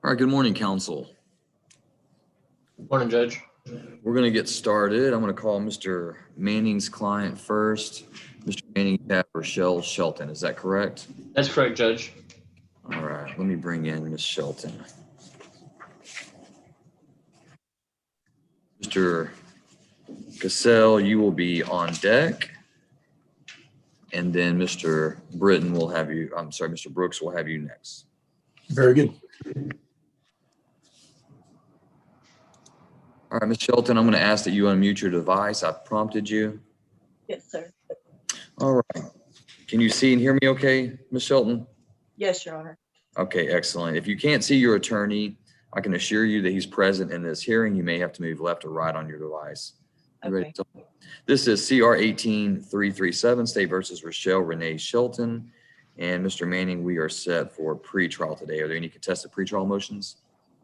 All right, good morning, counsel. Morning, Judge. We're going to get started. I'm going to call Mr. Manning's client first. Mr. Manning, you have Rochelle Shelton. Is that correct? That's correct, Judge. All right, let me bring in Ms. Shelton. Mr. Cassell, you will be on deck. And then Mr. Britton will have you, I'm sorry, Mr. Brooks will have you next. Very good. All right, Ms. Shelton, I'm going to ask that you unmute your device. I've prompted you. Yes, sir. All right. Can you see and hear me okay, Ms. Shelton? Yes, Your Honor. Okay, excellent. If you can't see your attorney, I can assure you that he's present in this hearing. You may have to move left or right on your device. You ready to talk? This is CR 18337, State versus Rochelle Renee Shelton. And Mr. Manning, we are set for pre-trial today. Are there any contested pre-trial motions?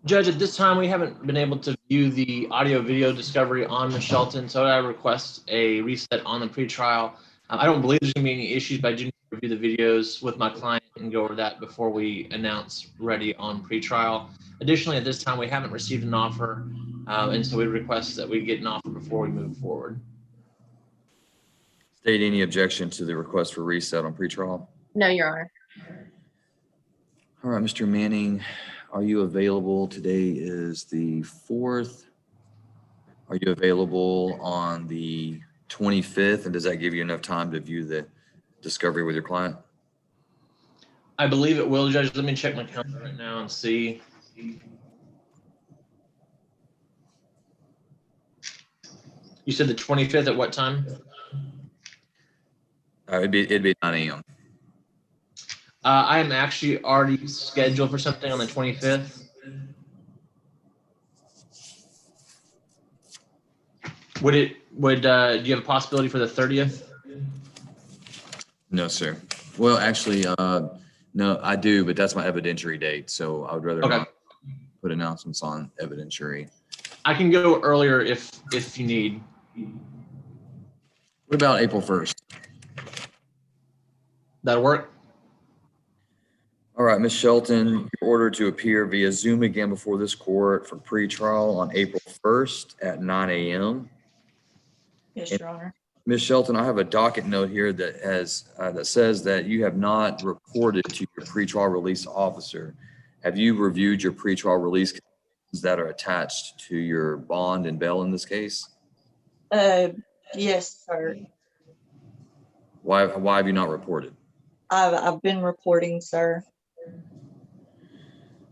Judge, at this time, we haven't been able to view the audio-video discovery on Ms. Shelton, so I request a reset on the pretrial. I don't believe there's going to be any issues, but I do need to review the videos with my client and go over that before we announce ready on pretrial. Additionally, at this time, we haven't received an offer, and so we request that we get an offer before we move forward. State any objection to the request for reset on pretrial? No, Your Honor. All right, Mr. Manning, are you available? Today is the 4th. Are you available on the 25th? And does that give you enough time to view the discovery with your client? I believe it will, Judge. Let me check my calendar right now and see. You said the 25th at what time? It'd be 9 a.m. I am actually already scheduled for something on the 25th. Do you have a possibility for the 30th? No, sir. Well, actually, no, I do, but that's my evidentiary date. So I would rather not put announcements on evidentiary. I can go earlier if you need. What about April 1st? That'll work. All right, Ms. Shelton, you're ordered to appear via Zoom again before this court for pretrial on April 1st at 9 a.m. Yes, Your Honor. Ms. Shelton, I have a docket note here that has that says that you have not reported to your pretrial release officer. Have you reviewed your pretrial release conditions that are attached to your bond and bail in this case? Yes, sir. Why have you not reported? I've been reporting, sir.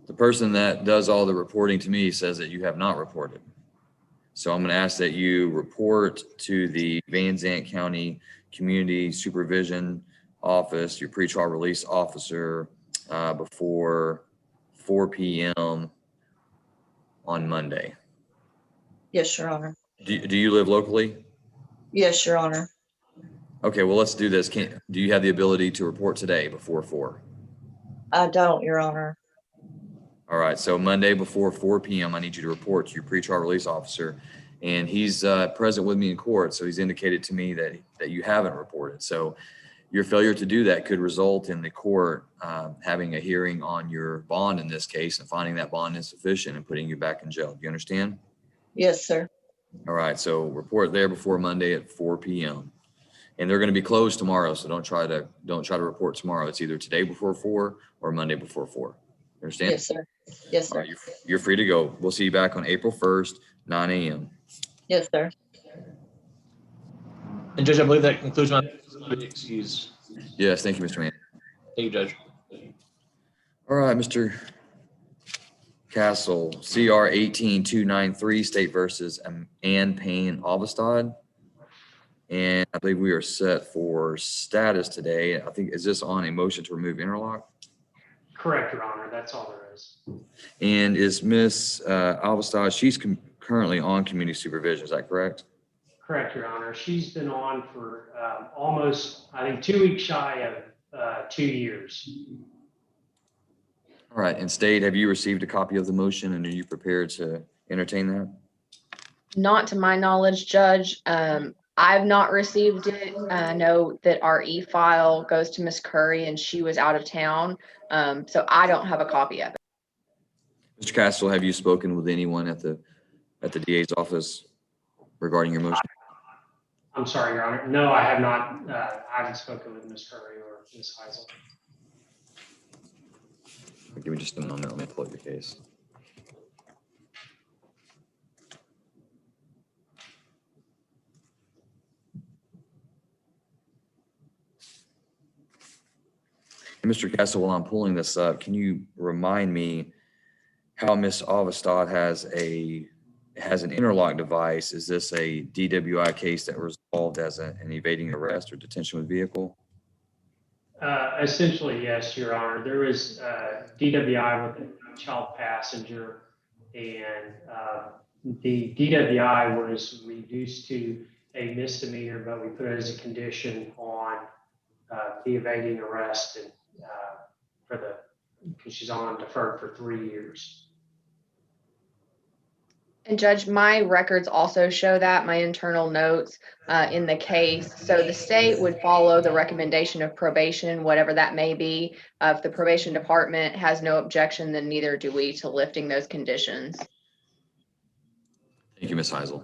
The person that does all the reporting to me says that you have not reported. So I'm going to ask that you report to the Van Zandt County Community Supervision Office, your pretrial release officer, before 4 p.m. on Monday. Yes, Your Honor. Do you live locally? Yes, Your Honor. Okay, well, let's do this. Do you have the ability to report today before 4? I don't, Your Honor. All right, so Monday before 4 p.m., I need you to report to your pretrial release officer. And he's present with me in court, so he's indicated to me that you haven't reported. So your failure to do that could result in the court having a hearing on your bond in this case and finding that bond insufficient and putting you back in jail. Do you understand? Yes, sir. All right, so report there before Monday at 4 p.m. And they're going to be closed tomorrow, so don't try to report tomorrow. It's either today before 4 or Monday before 4. You understand? Yes, sir. Yes, sir. All right, you're free to go. We'll see you back on April 1st, 9 a.m. Yes, sir. And Judge, I believe that concludes my excuse. Yes, thank you, Mr. Manning. Thank you, Judge. All right, Mr. Castle, CR 18293, State versus Ann Payne Alvastad. And I believe we are set for status today. I think, is this on a motion to remove interlock? Correct, Your Honor. That's all there is. And is Ms. Alvastad, she's currently on community supervision, is that correct? Correct, Your Honor. She's been on for almost, I think, 2 weeks shy of 2 years. All right, and State, have you received a copy of the motion and are you prepared to entertain that? Not to my knowledge, Judge. I've not received it. I know that our e-file goes to Miss Curry and she was out of town. So I don't have a copy of it. Mr. Castle, have you spoken with anyone at the DA's office regarding your motion? I'm sorry, Your Honor. No, I have not. I haven't spoken with Ms. Curry or Ms. Heisel. Give me just a moment. Let me pull up your case. And Mr. Castle, while I'm pulling this up, can you remind me how Ms. Alvastad has an interlock device? Is this a DWI case that resolved as an evading arrest or detention with vehicle? Essentially, yes, Your Honor. There was DWI with a child passenger, and the DWI was reduced to a misdemeanor, but we put it as a condition on the evading arrest and because she's on deferred for 3 years. And Judge, my records also show that, my internal notes in the case. So the state would follow the recommendation of probation, whatever that may be. If the probation department has no objection, then neither do we to lifting those conditions. Thank you, Ms. Heisel.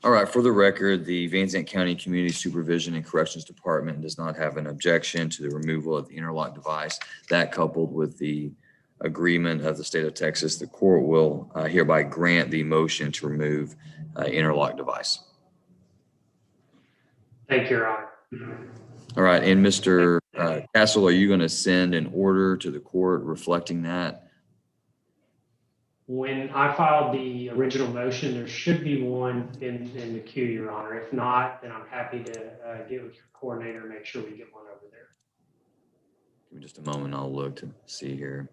All right, for the record, the Van Zandt County Community Supervision and Corrections Department does not have an objection to the removal of the interlock device. That, coupled with the agreement of the state of Texas, the court will hereby grant the motion to remove interlock device. Thank you, Your Honor. All right, and Mr. Castle, are you going to send an order to the court reflecting that? When I filed the original motion, there should be one in the queue, Your Honor. If not, then I'm happy to get with your coordinator and make sure we get one over there. Give me just a moment. I'll look to see here.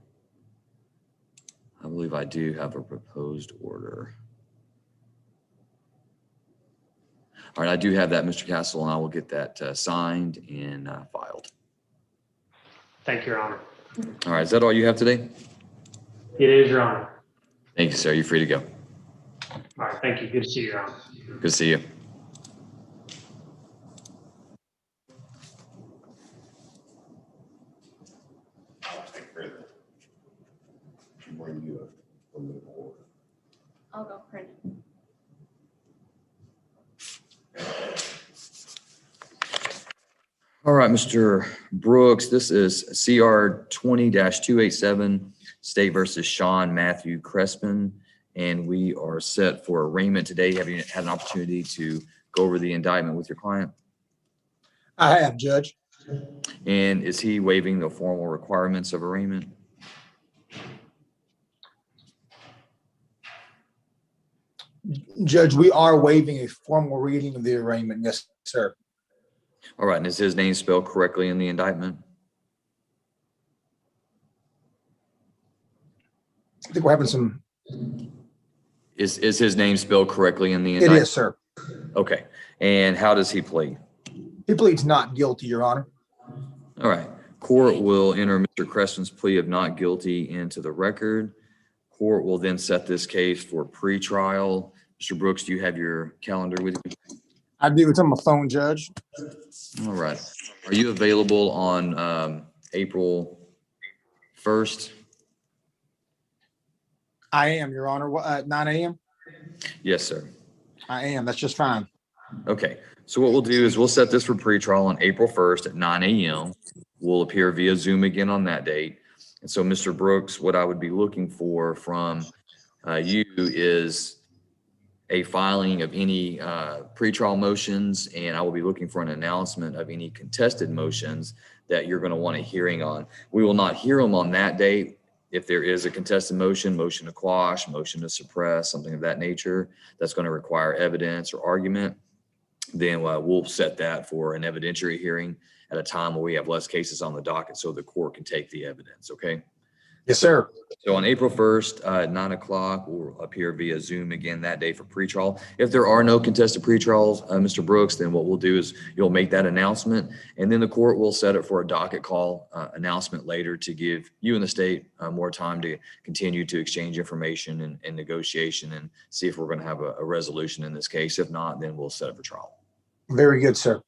I believe I do have a proposed order. All right, I do have that, Mr. Castle, and I will get that signed and filed. Thank you, Your Honor. All right, is that all you have today? It is, Your Honor. Thank you, sir. You're free to go. All right, thank you. Good to see you, Your Honor. Good to see you. I'll go print it. All right, Mr. Brooks, this is CR 20-287, State versus Sean Matthew Cressman, and we are set for arraignment today. Have you had an opportunity to go over the indictment with your client? I have, Judge. And is he waiving the formal requirements of arraignment? Judge, we are waiving a formal reading of the arraignment. Yes, sir. All right, and is his name spelled correctly in the indictment? I think we're having some. Is his name spelled correctly in the It indictment? is, sir. Okay, and how does he plead? He pleads not guilty, Your Honor. All right, court will enter Mr. Cressman's plea of not guilty into the record. Court will then set this case for pretrial. Mr. Brooks, do you have your calendar with you? I do. It's on my phone, Judge. All right. Are you available on April 1st? I am, Your Honor. At 9 a.m.? Yes, sir. I am. That's just fine. Okay. So what we'll do is we'll set this for pretrial on April 1st at 9 a.m. We'll appear via Zoom again on that date. And so, Mr. Brooks, what I would be looking for from you is a filing of any pretrial motions, and I will be looking for an announcement of any contested motions that you're going to want a hearing on. We will not hear them on that date. If there is a contested motion, motion to quash, motion to suppress, something of that nature, that's going to require evidence or argument, then we'll set that for an evidentiary hearing at a time where we have less cases on the docket so the court can take the evidence, okay? Yes, sir. So on April 1st at 9 o'clock, we'll appear via Zoom again that day for pretrial. If there are no contested pretrials, Mr. Brooks, then what we'll do is you'll make that announcement, and then the court will set it for a docket call announcement later to give you and the state more time to continue to exchange information and negotiation and see if we're going to have a resolution in this case. If not, then we'll set it for trial. Very good, sir.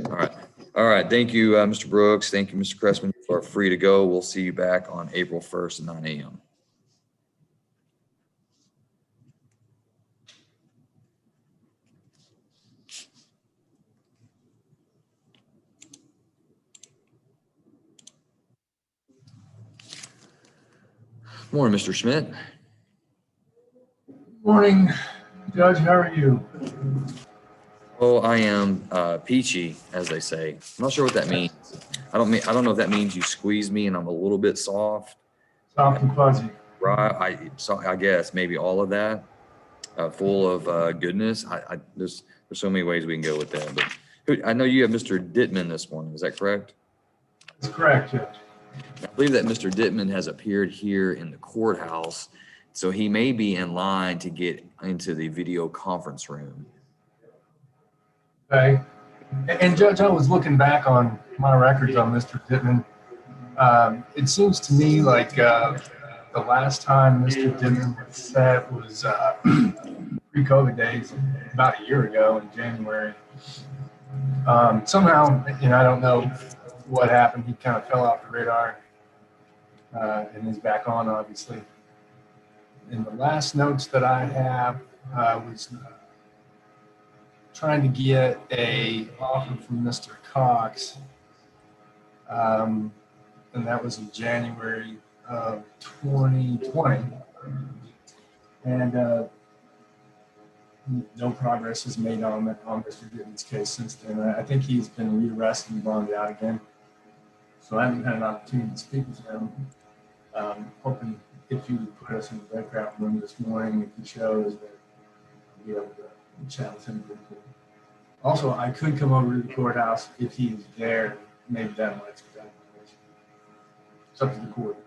All right. All right. Thank you, Mr. Brooks. Thank you, Mr. Cressman. You are free to go. We'll see you back on April 1st at 9 a.m. Morning, Mr. Schmidt. Morning, Judge. How are you? Oh, I am peachy, as they say. I'm not sure what that means. I don't know if that means you squeeze me and I'm a little bit soft. Soft and fuzzy. Right. I guess maybe all of that, full of goodness. There's so many ways we can go with that. But I know you have Mr. Dittman this morning. Is that correct? That's correct, Judge. I believe that Mr. Dittman has appeared here in the courthouse, so he may be in line to get into the video conference room. Okay. And Judge, I was looking back on my records on Mr. Dittman. It seems to me like the last time Mr. Dittman was set was pre-COVID days, about a year ago in January. Somehow, I don't know what happened. He kind of fell off the radar and is back on, obviously. And the last notes that I have was trying to get a offer from Mr. Cox, and that was in January of 2020. And no progress is made on Mr. Dittman's case since then. I think he's been rearrested and bonded out again. So I haven't had an opportunity to speak with him. Hoping if you would put us in the breakout room this morning, if he shows that I'll be able to chat with him briefly. Also, I could come over to the courthouse if he's there. Maybe that might be that. It's up to the court.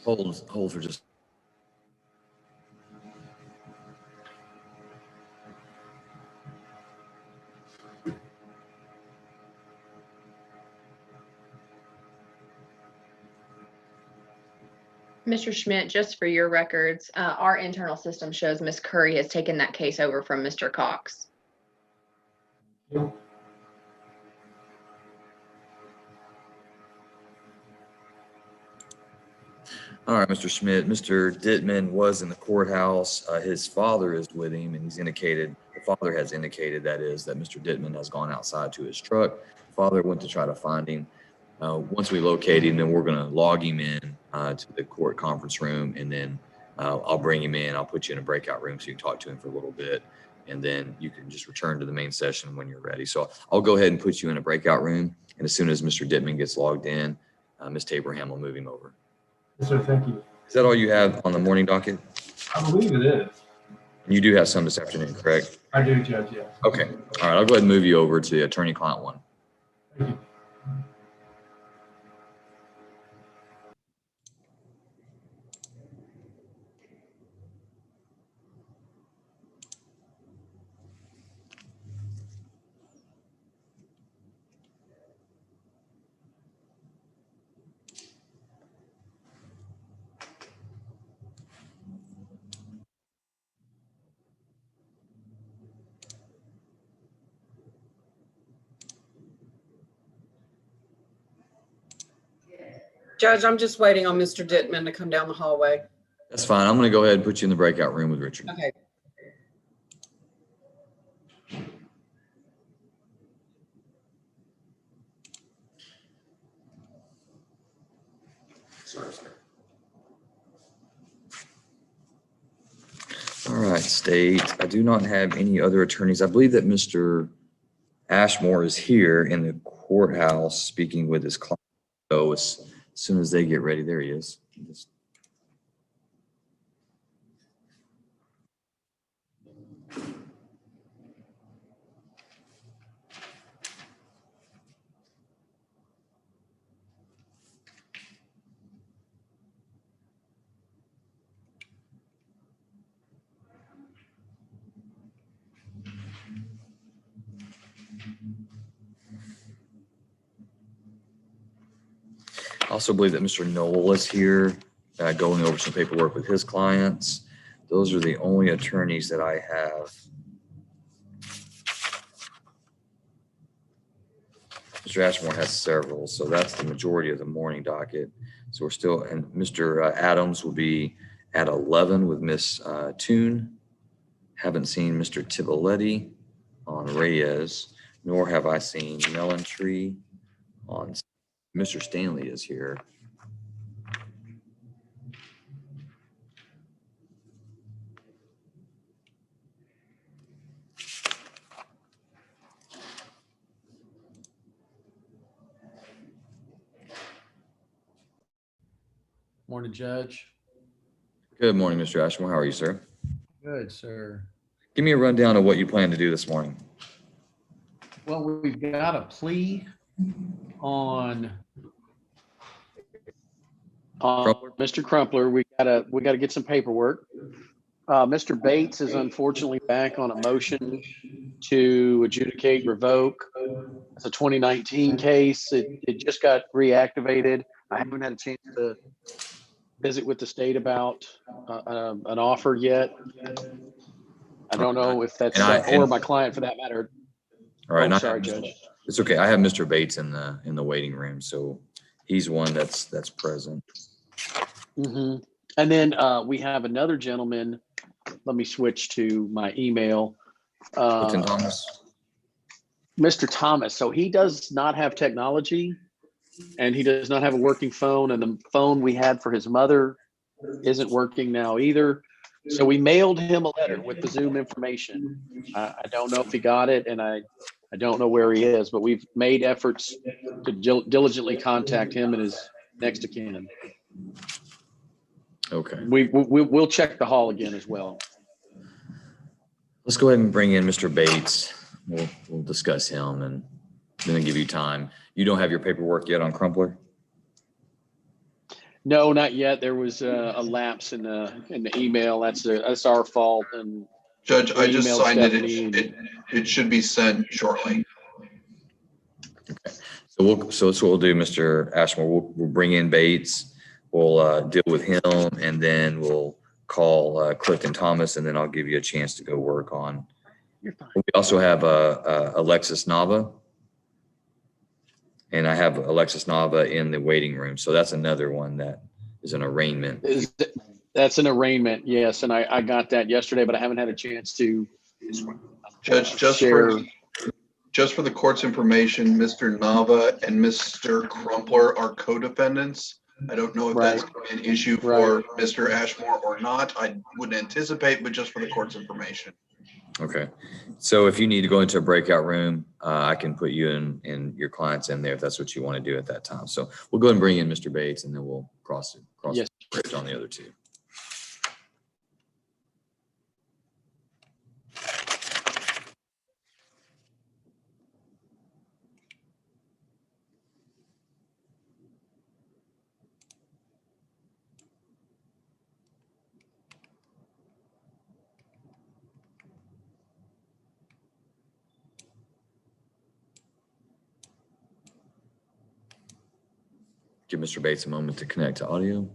Hold for just. Mr. Schmidt, just for your records, our internal system shows Ms. Curry has taken that case over from Mr. Cox. Yep. All right, Mr. Schmidt. Mr. Dittman was in the courthouse. His father is with him, and the father has indicated, that Mr. Dittman has gone outside to his truck. The father went to try to find him. Once we locate him, then we're going to log him in to the court conference room, and then I'll bring him in. I'll put you in a breakout room so you can talk to him for a little bit, and then you can just return to the main session when you're ready. So I'll go ahead and put you in a breakout room, and as soon as Mr. Dittman gets logged in, Ms. Taberham will move him over. Yes, sir. Thank you. Is that all you have on the morning docket? I believe it is. You do have some this afternoon, correct? I do, Judge, yes. Okay. All right. I'll go ahead and move you over to attorney-client one. Thank you. Judge, I'm just waiting on Mr. Dittman to come down the hallway. That's fine. I'm going to go ahead and put you in the breakout room with Richard. Okay. Sorry, sir. All right, state. I do not have any other attorneys. I believe that Mr. Ashmore is here in the courthouse speaking with his client. So as soon as they get ready, there he is. I also believe that Mr. Knoll is here going over some paperwork with his clients. Those are the only attorneys that I have. Mr. Ashmore has several, so that's the majority of the morning docket. So we're still, and Mr. Adams will be at 11 with Miss Toon. Haven't seen Mr. Tivoletti on Reyes, nor have I seen Melontree on. Mr. Stanley is here. Morning, Judge. Good morning, Mr. Ashmore. How are you, sir? Good, sir. Give me a rundown of what you plan to do this morning. Well, we've got a plea on Crumpler? Mr. Crumpler. We gotta get some paperwork. Mr. Bates is unfortunately back on a motion to adjudicate revoke. It's a 2019 case. It just got reactivated. I haven't had a chance to visit with the state about an offer yet. I don't know if that's, or my client for that matter. All right. Oh, sorry, Judge. It's okay. I have Mr. Bates in the waiting room, so he's one that's present. Mm-hmm. And then we have another gentleman. Let me switch to my email. Thomas. Mr. Thomas. So he does not have technology and he does not have a working phone. And the phone we had for his mother isn't working now either. So we mailed him a letter with the Zoom information. I don't know if he got it, and I don't know where he is, but we've made efforts to diligently contact him and his next of kin. Okay. We'll check the hall again as well. Let's go ahead and bring in Mr. Bates. We'll discuss him and then give you time. You don't have your paperwork yet on Crumpler? No, not yet. There was a lapse in the email. That's our fault. And Judge, I just signed Stephanie. it should be sent shortly. Okay. So that's what we'll do, Mr. Ashmore. We'll bring in Bates. We'll deal with him, and then we'll call Clifton Thomas, and then I'll give you a chance to go work on. You're fine. We also have Alexis Nava, and I have Alexis Nava in the waiting room. So that's another one that is an arraignment. That's an arraignment, yes, and I got that yesterday, but I haven't had a chance to. Judge, just for the court's information, Mr. Nava and Mr. Crumpler are co-defendants. I don't know if that's an issue for Mr. Ashmore or not. I wouldn't anticipate, but just for the court's information. Okay. So if you need to go into a breakout room, I can put you and your clients in there if that's what you want to do at that time. So we'll go ahead and bring in Mr. Bates, and then we'll cross Yes. the bridge on the other two. Give Mr. Bates a moment to connect to audio.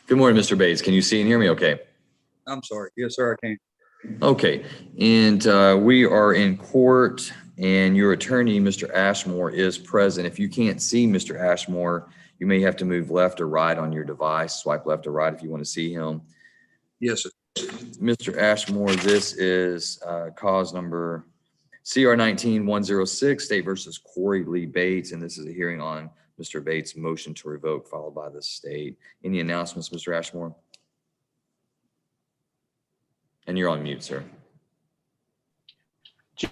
Good morning, Mr. Bates. Can you see and hear me okay? I'm sorry. Yes, sir, I can. Okay. And we are in court, and your attorney, Mr. Ashmore, is present. If you can't see Mr. Ashmore, you may have to move left or right on your device, swipe left or right if you want to see him. Yes, sir. Mr. Ashmore, this is cause number CR 19-106, State versus Corey Lee Bates, and this is a hearing on Mr. Bates' motion to revoke followed by the state. Any announcements, Mr. Ashmore? And you're on mute, sir.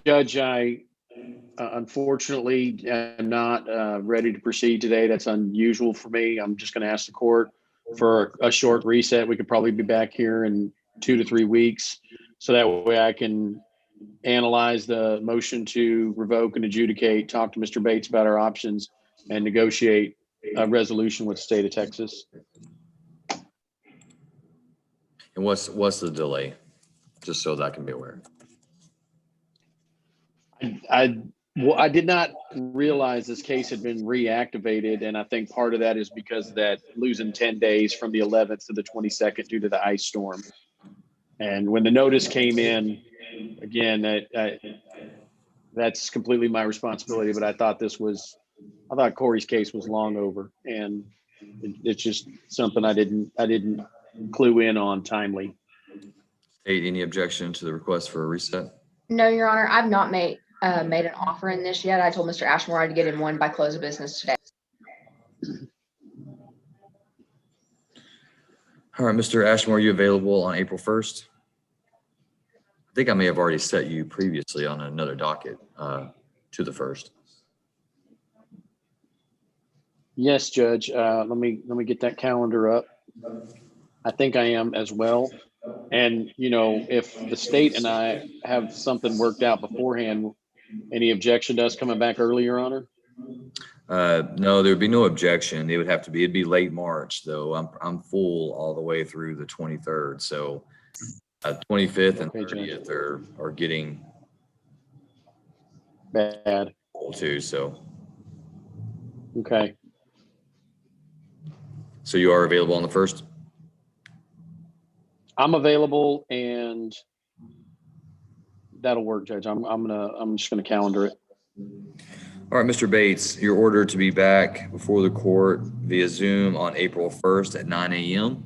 Judge, I unfortunately am not ready to proceed today. That's unusual for me. I'm just going to ask the court for a short reset. We could probably be back here in 2 to 3 weeks. So that way I can analyze the motion to revoke and adjudicate, talk to Mr. Bates about our options, and negotiate a resolution with the state of Texas. And what's the delay? Just so that I can be aware. I did not realize this case had been reactivated, and I think part of that is because of that losing 10 days from the 11th to the 22nd due to the ice storm. And when the notice came in, again, that's completely my responsibility, but I thought Corey's case was long over, and it's just something I didn't clue in on timely. State, any objection to the request for a reset? No, Your Honor, I've not made an offer in this yet. I told Mr. Ashmore I'd get him one by close of business today. All right, Mr. Ashmore, are you available on April 1st? I think I may have already set you previously on another docket to the 1st. Yes, Judge. Let me get that calendar up. I think I am as well. And, if the state and I have something worked out beforehand, any objection to us coming back early, Your Honor? No, there would be no objection. It'd be late March, though. I'm full all the way through the 23rd. So 25th and 30th are getting bad too. So okay. So you are available on the 1st? I'm available, and that'll work, Judge. I'm just gonna calendar it. All right, Mr. Bates, you're ordered to be back before the court via Zoom on April 1st at 9 a.m.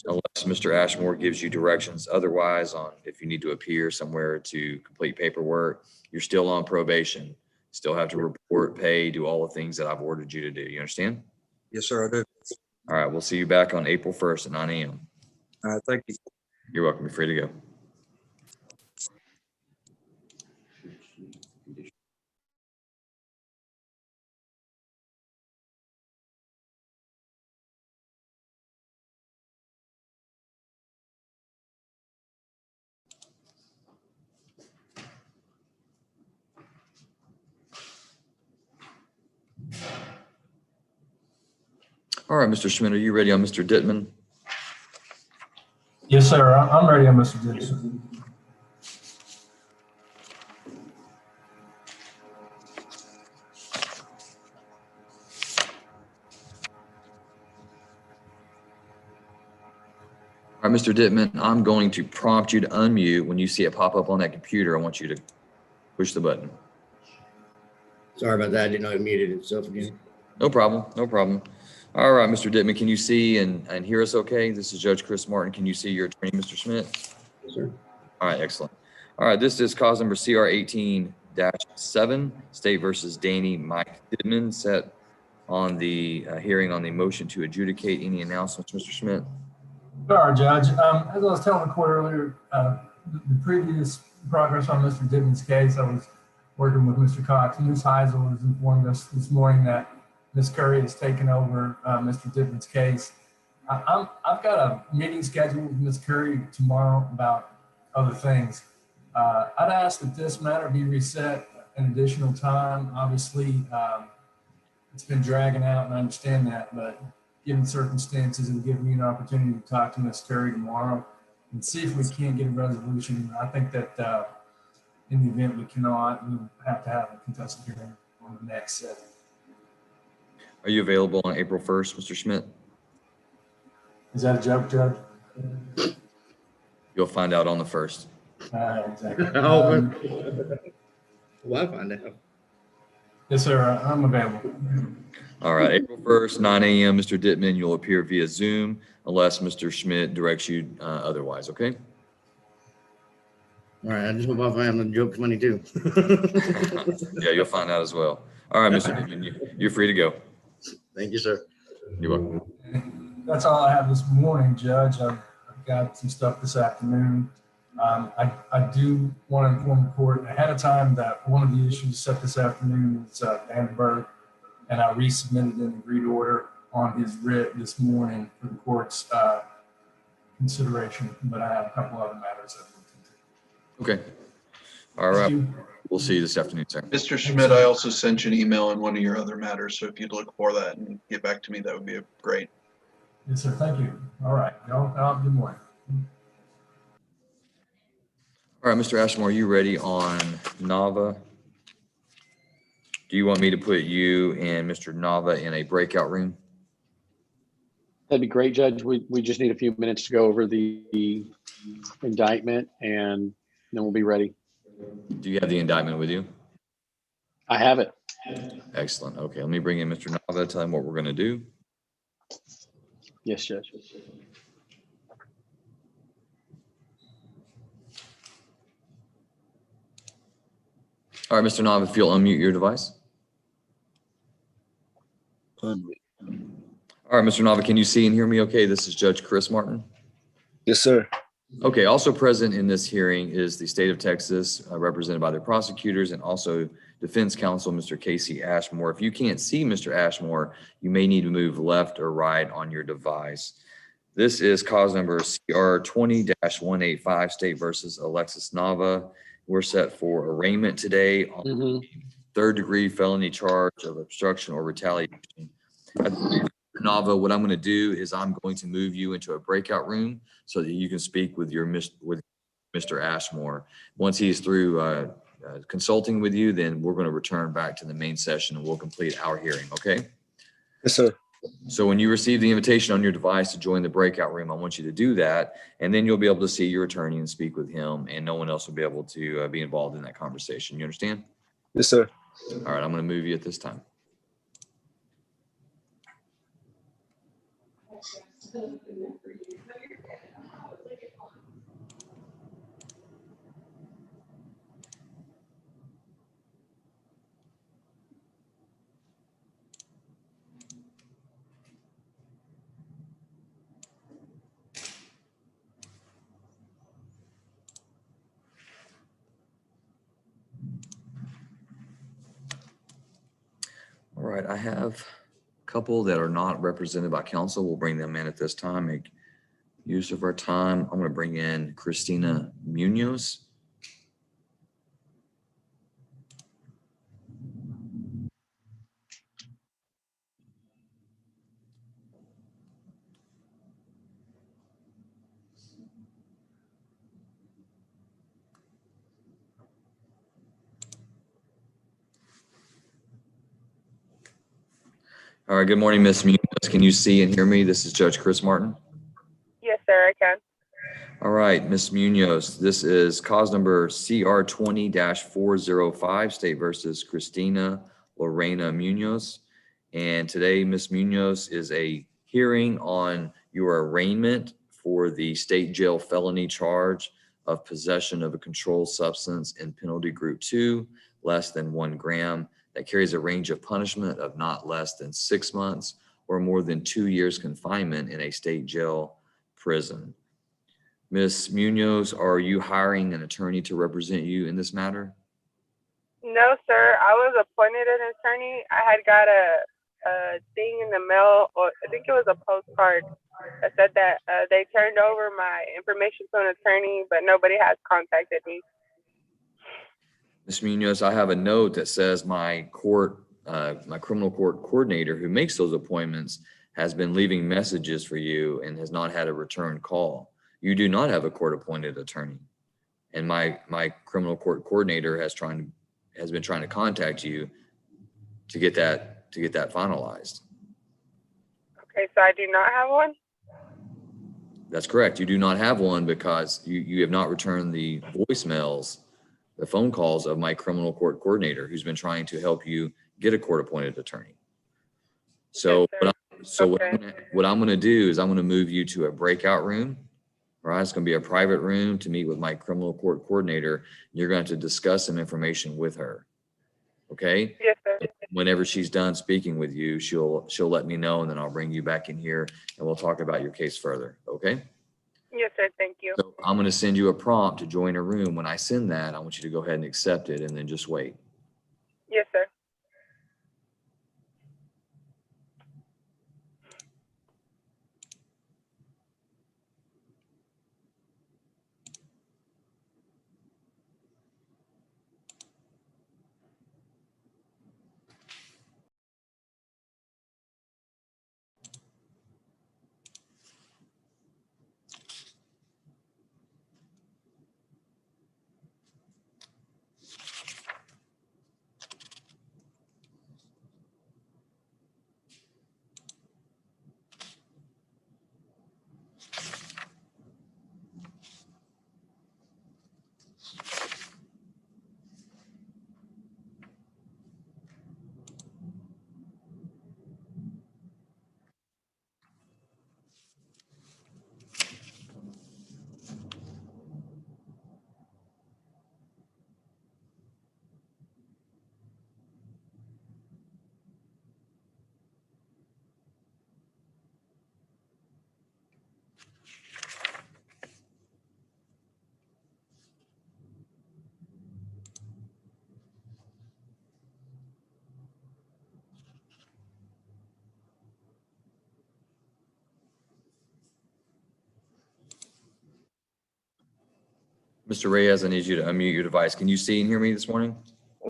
Unless Mr. Ashmore gives you directions otherwise on if you need to appear somewhere to complete paperwork. You're still on probation. Still have to report, pay, do all the things that I've ordered you to do. You understand? Yes, sir, I do. All right, we'll see you back on April 1st at 9 a.m. All right, thank you. You're welcome. You're free to go. All right, Mr. Schmidt, are you ready on Mr. Dittman? Yes, sir. I'm ready on Mr. Dittman. All right, Mr. Dittman, I'm going to prompt you to unmute. When you see it pop up on that computer, I want you to push the button. Sorry about that. I didn't know it muted itself again. No problem. No problem. All right, Mr. Dittman, can you see and hear us okay? This is Judge Chris Martin. Can you see your attorney, Mr. Schmidt? Yes, sir. All right, excellent. All right, this is cause number CR 18-7, State versus Danny Mike Dittman, set on the hearing on the motion to adjudicate. Any announcements, Mr. Schmidt? Sure, Judge. As I was telling the court earlier, the previous progress on Mr. Dittman's case, I was working with Mr. Cox. Ms. Heisel has informed us this morning that Ms. Curry has taken over Mr. Dittman's case. I've got a meeting scheduled with Ms. Curry tomorrow about other things. I'd ask that this matter be reset an additional time. Obviously, it's been dragging out, and I understand that, but given circumstances, it'll give me an opportunity to talk to Ms. Curry tomorrow and see if we can't get a resolution. I think that in the event we cannot, we'll have to have a contested hearing on the next set. Are you available on April 1st, Mr. Schmidt? Is that a joke, Judge? You'll find out on the 1st. Exactly. Well, I find out. Yes, sir. I'm available. All right, April 1st, 9 a.m., Mr. Dittman, you'll appear via Zoom unless Mr. Schmidt directs you otherwise, okay? All right, I just hope I find the joke funny too. Yeah, you'll find out as well. All right, Mr. Dittman, you're free to go. Thank you, sir. You're welcome. That's all I have this morning, Judge. I've got some stuff this afternoon. I do want to inform the court ahead of time that one of the issues set this afternoon is Danberg, and I resubmitted an agreed order on his writ this morning for the court's consideration, but I have a couple other matters that we'll continue. Okay. All right. We'll see you this afternoon, sir. Mr. Schmidt, I also sent you an email on one of your other matters, so if you'd look for that and get back to me, that would be great. Yes, sir. Thank you. All right. Y'all, good morning. All right, Mr. Ashmore, are you ready on Nava? Do you want me to put you and Mr. Nava in a breakout room? That'd be great, Judge. We just need a few minutes to go over the indictment, and then we'll be ready. Do you have the indictment with you? I have it. Excellent. Okay, let me bring in Mr. Nava, tell him what we're going to do. Yes, Judge. All right, Mr. Nava, if you'll unmute your device. All right, Mr. Nava, can you see and hear me okay? This is Judge Chris Martin. Yes, sir. Okay, also present in this hearing is the state of Texas, represented by their prosecutors, and also defense counsel, Mr. Casey Ashmore. If you can't see Mr. Ashmore, you may need to move left or right on your device. This is cause number CR 20-185, State versus Alexis Nava. We're set for arraignment today on third-degree felony charge of obstruction or retaliation. Nava, what I'm going to do is I'm going to move you into a breakout room so that you can speak with Mr. Ashmore. Once he's through consulting with you, then we're going to return back to the main session and we'll complete our hearing. Okay? Yes, sir. So when you receive the invitation on your device to join the breakout room, I want you to do that, and then you'll be able to see your attorney and speak with him, and no one else will be able to be involved in that conversation. You understand? Yes, sir. All right, I'm going to move you at this time. All right, I have a couple that are not represented by counsel. We'll bring them in at this time, make use of our time. I'm going to bring in Christina Munoz. All right, good morning, Ms. Munoz. Can you see and hear me? This is Judge Chris Martin. Yes, sir, I can. All right, Ms. Munoz, this is cause number CR 20-405, State versus Christina Lorena Munoz. And today, Ms. Munoz, is a hearing on your arraignment for the state jail felony charge of possession of a controlled substance in penalty group 2, less than 1 gram, that carries a range of punishment of not less than 6 months or more than 2 years confinement in a state jail prison. Ms. Munoz, are you hiring an attorney to represent you in this matter? No, sir. I was appointed an attorney. I had got a thing in the mail, or I think it was a postcard that said that they turned over my information to an attorney, but nobody has contacted me. Ms. Munoz, I have a note that says my criminal court coordinator who makes those appointments has been leaving messages for you and has not had a return call. You do not have a court-appointed attorney, and my criminal court coordinator has been trying to contact you to get that finalized. Okay, so I do not have one? That's correct. You do not have one because you have not returned the voicemails, the phone calls of my criminal court coordinator who's been trying to help you get a court-appointed attorney. So, what I'm going to do is I'm going to move you to a breakout room. All right, it's going to be a private room to meet with my criminal court coordinator. You're going to discuss some information with her. Okay? Yes, sir. Whenever she's done speaking with you, she'll let me know, and then I'll bring you back in here and we'll talk about your case further. Okay? Yes, sir. Thank you. So I'm going to send you a prompt to join a room. When I send that, I want you to go ahead and accept it and then just wait. Yes, sir. Mr. Reyes, I need you to unmute your device. Can you see and hear me this morning?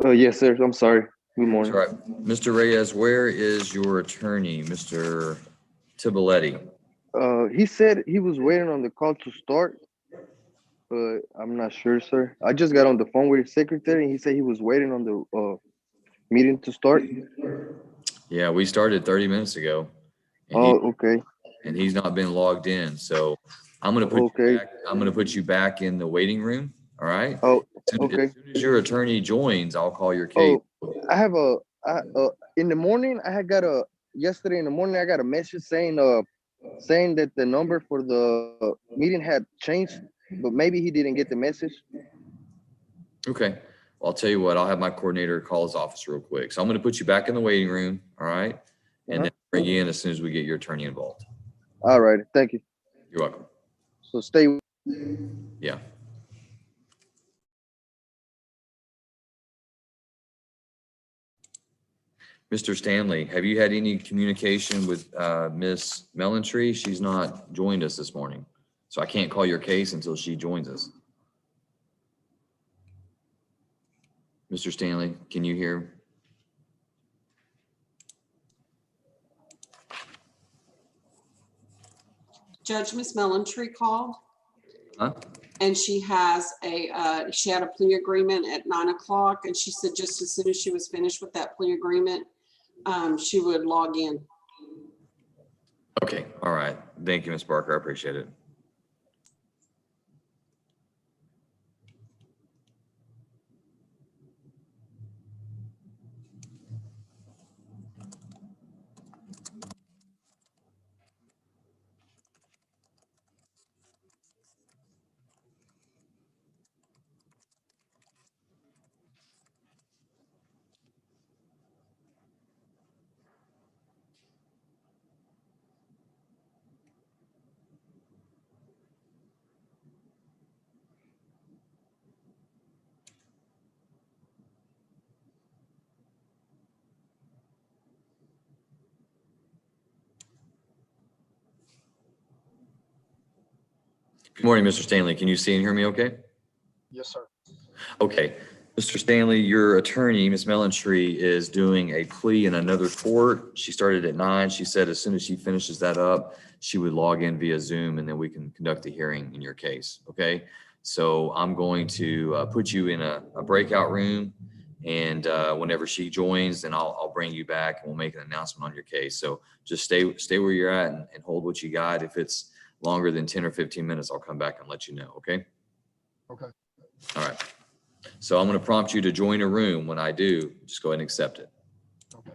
Yes, sir. I'm sorry. Good morning. All right. Mr. Reyes, where is your attorney, Mr. Tiboletti? He said he was waiting on the call to start, but I'm not sure, sir. I just got on the phone with his secretary, and he said he was waiting on the meeting to start. Yeah, we started 30 minutes ago. And Okay. And he's not been logged in. So I'm going to put you back. I'm going to put you back in the waiting room. All right. Oh, As soon as your attorney joins, I'll call your case. I have in the morning, yesterday in the morning, I got a message saying that the number for the meeting had changed, but maybe he didn't get the message. Okay. Well, I'll tell you what, I'll have my coordinator call his office real quick. So I'm going to put you back in the waiting room. All right. And then bring you in as soon as we get your attorney involved. All right. Thank you. You're welcome. So stay. Yeah. Mr. Stanley, have you had any communication with Miss Melantree? She's not joined us this morning. So I can't call your case until she joins us. Mr. Stanley, can you hear? Judge, Miss Melantree called. Huh? And she has she had a plea agreement at 9 o'clock, and she said just as soon as she was finished with that plea agreement, she would log in. Okay. All right. Thank you, Ms. Barker. I appreciate it. Good morning, Mr. Stanley. Can you see and hear me okay? Yes, sir. Okay. Mr. Stanley, your attorney, Ms. Melantree, is doing a plea in another court. She started at 9. She said as soon as she finishes that up, she would log in via Zoom and then we can conduct the hearing in your case. Okay. So I'm going to put you in a breakout room, and whenever she joins, then I'll bring you back and we'll make an announcement on your case. So just stay where you're at and hold what you got. If it's longer than 10 or 15 minutes, I'll come back and let you know. Okay. Okay. All right. So I'm going to prompt you to join a room. When I do, just go ahead and accept it. Okay.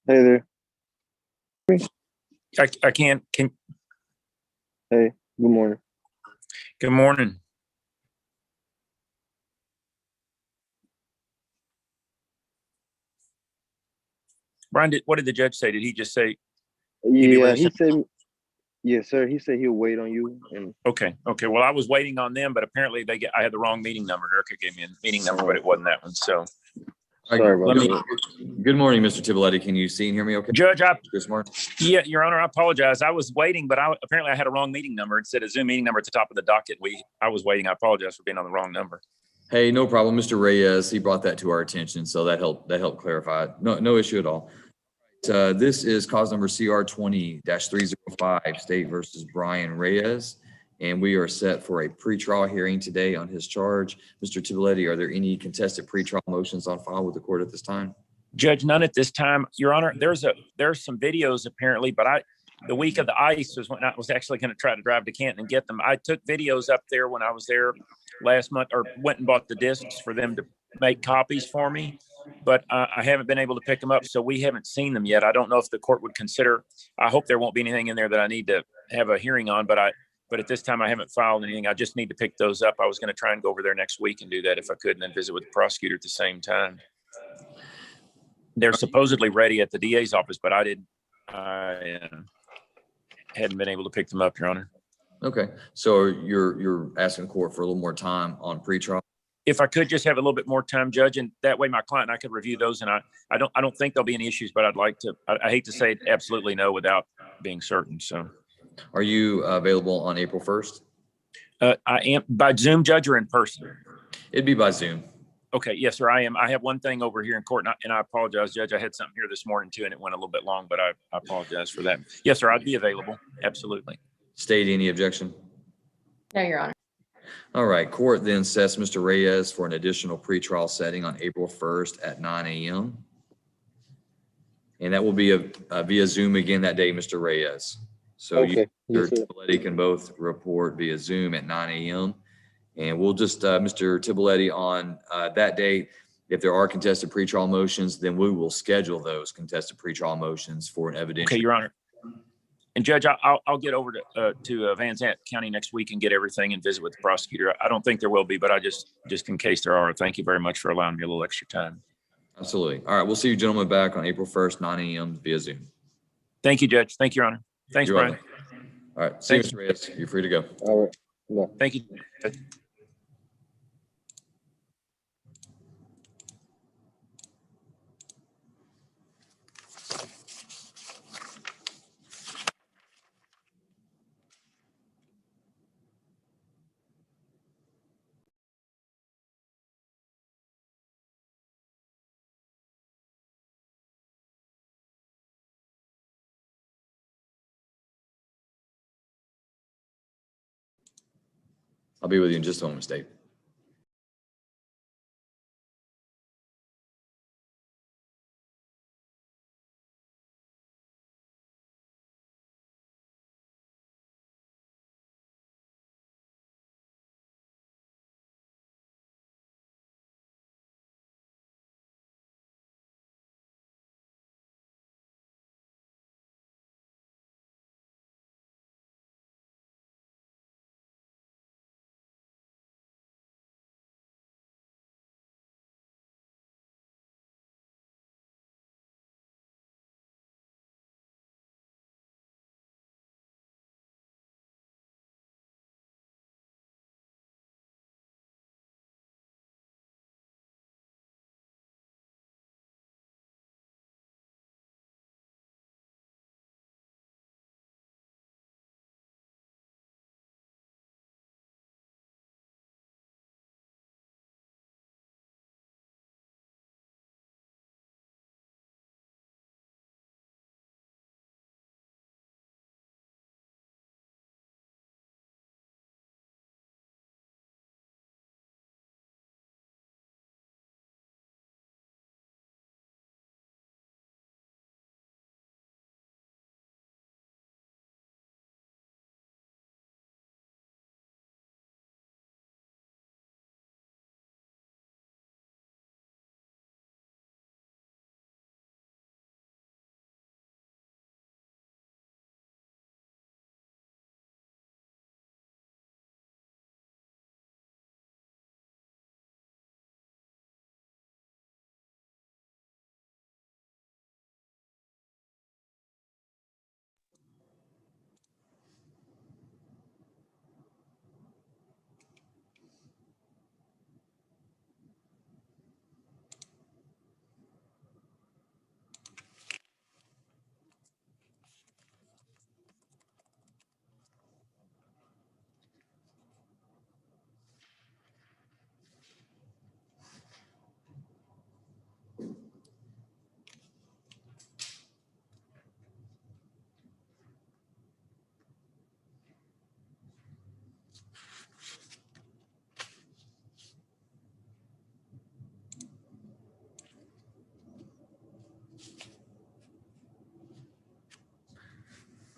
Hey there. I can't. Hey, good morning. Good morning. Brian, what did the judge say? Did he just say? Yeah, he said, yes, sir. He said he'll wait on you. And Okay. Well, I was waiting on them, but apparently I had the wrong meeting number. Erica gave me a meeting number, but it wasn't that one. So sorry about that. Good morning, Mr. Tiboletti. Can you see and hear me okay? Judge, This morning? Yeah, Your Honor, I apologize. I was waiting, but apparently I had a wrong meeting number. It said a Zoom meeting number at the top of the docket. I was waiting. I apologize for being on the wrong number. Hey, no problem. Mr. Reyes, he brought that to our attention, so that helped clarify it. No issue at all. This is cause number CR 20-305, State versus Brian Reyes. And we are set for a pretrial hearing today on his charge. Mr. Tiboletti, are there any contested pretrial motions on file with the court at this time? Judge, none at this time. Your Honor, there's some videos apparently, but the week of the ice was when I was actually going to try to drive to Canton and get them. I took videos up there when I was there last month, or went and bought the discs for them to make copies for me, but I haven't been able to pick them up, so we haven't seen them yet. I don't know if the court would consider. I hope there won't be anything in there that I need to have a hearing on, but at this time I haven't filed anything. I just need to pick those up. I was going to try and go over there next week and do that if I could, and then visit with the prosecutor at the same time. They're supposedly ready at the DA's office, but I hadn't been able to pick them up, Your Honor. Okay, so you're asking court for a little more time on pretrial? If I could just have a little bit more time, Judge, and that way my client and I could review those. And I don't think there'll be any issues, but I'd like to. I hate to say absolutely no without being certain. So, are you available on April 1st? I am by Zoom, Judge, or in person? It'd be by Zoom. Okay, yes, sir. I am. I have one thing over here in court, and I apologize, Judge. I had something here this morning too, and it went a little bit long, but I apologize for that. Yes, sir. I'd be available. Absolutely. State any objection? No, Your Honor. All right, court then sets Mr. Reyes for an additional pretrial setting on April 1st at 9 a.m. And that will be via Zoom again that day, Mr. Reyes. So okay. Mr. Tiboletti can both report via Zoom at 9 a.m. And we'll just, Mr. Tiboletti, on that date, if there are contested pretrial motions, then we will schedule those contested pretrial motions for an evidentiary. Okay, Your Honor. And Judge, I'll get over to Van Zant County next week and get everything and visit with the prosecutor. I don't think there will be, but I just in case there are, thank you very much for allowing me a little extra time. Absolutely. All right, we'll see you gentlemen back on April 1st, 9 a.m. via Zoom. Thank you, Judge. Thank you, Your Honor. Thanks, You're Brian. welcome. All right, see you, Mr. Reyes. You're free to go. All right. Bye. Thank you. I'll be with you in just a moment, State.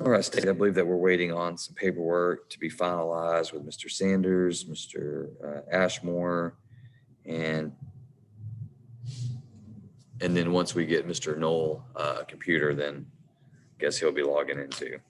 All right, State, I believe that we're waiting on some paperwork to be finalized with Mr. Sanders, Mr. Ashmore, and then once we get Mr. Knoll a computer, then I guess he'll be logging into.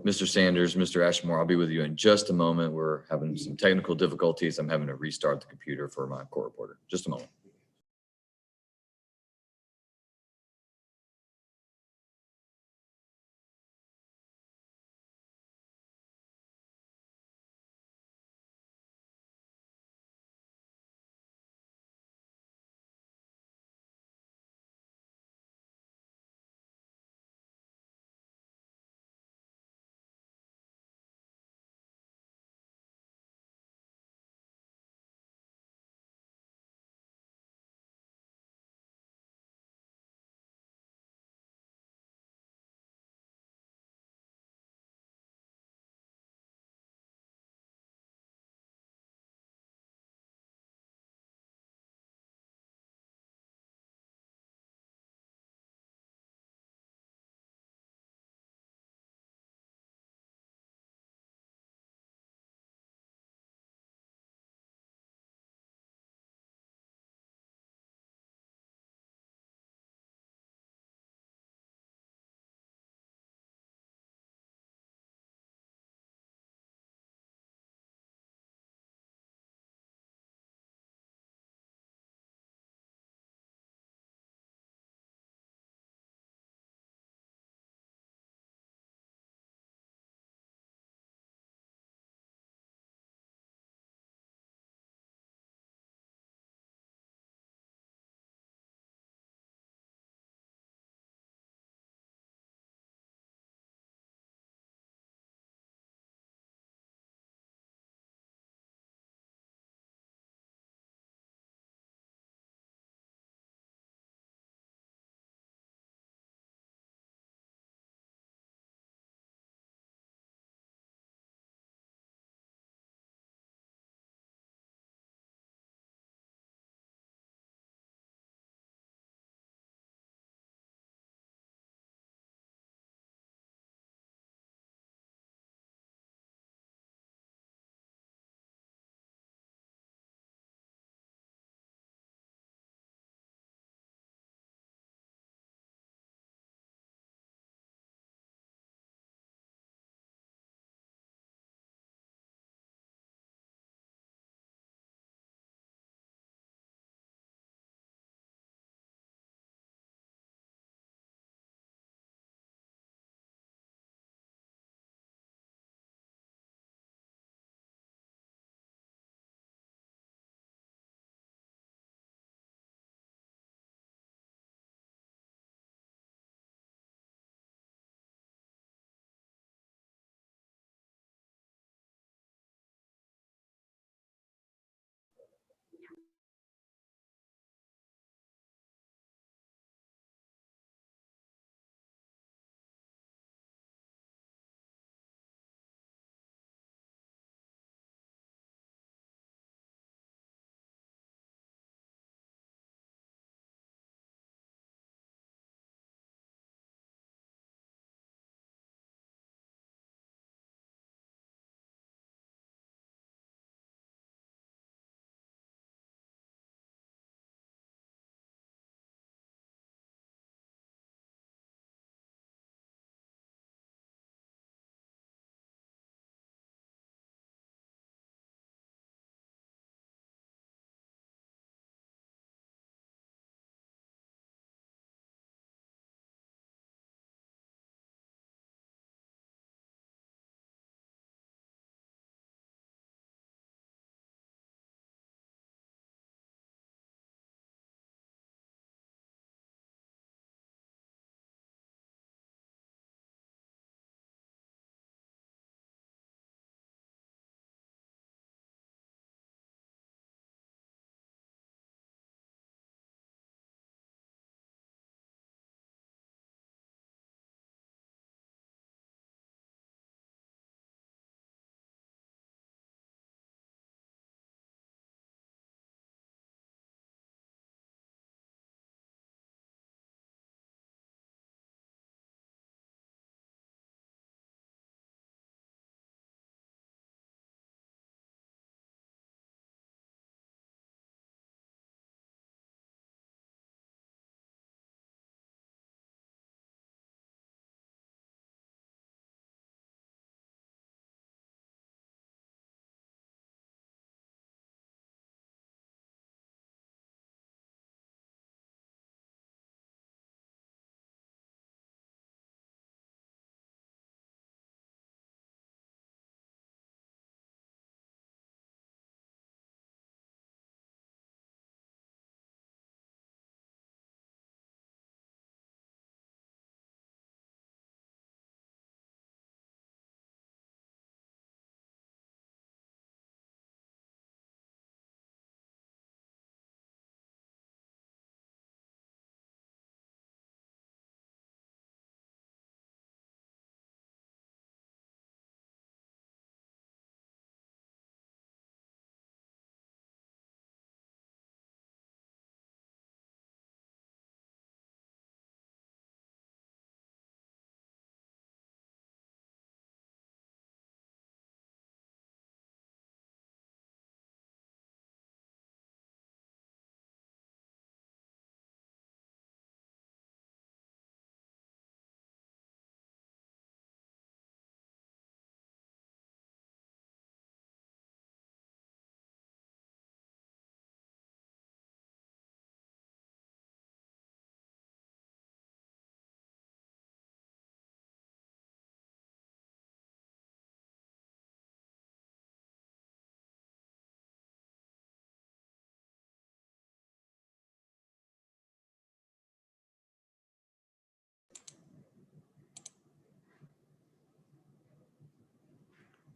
Mr. Sanders, Mr. Ashmore, I'll be with you in just a moment. We're having some technical difficulties. I'm having to restart the computer for my court reporter. Just a moment.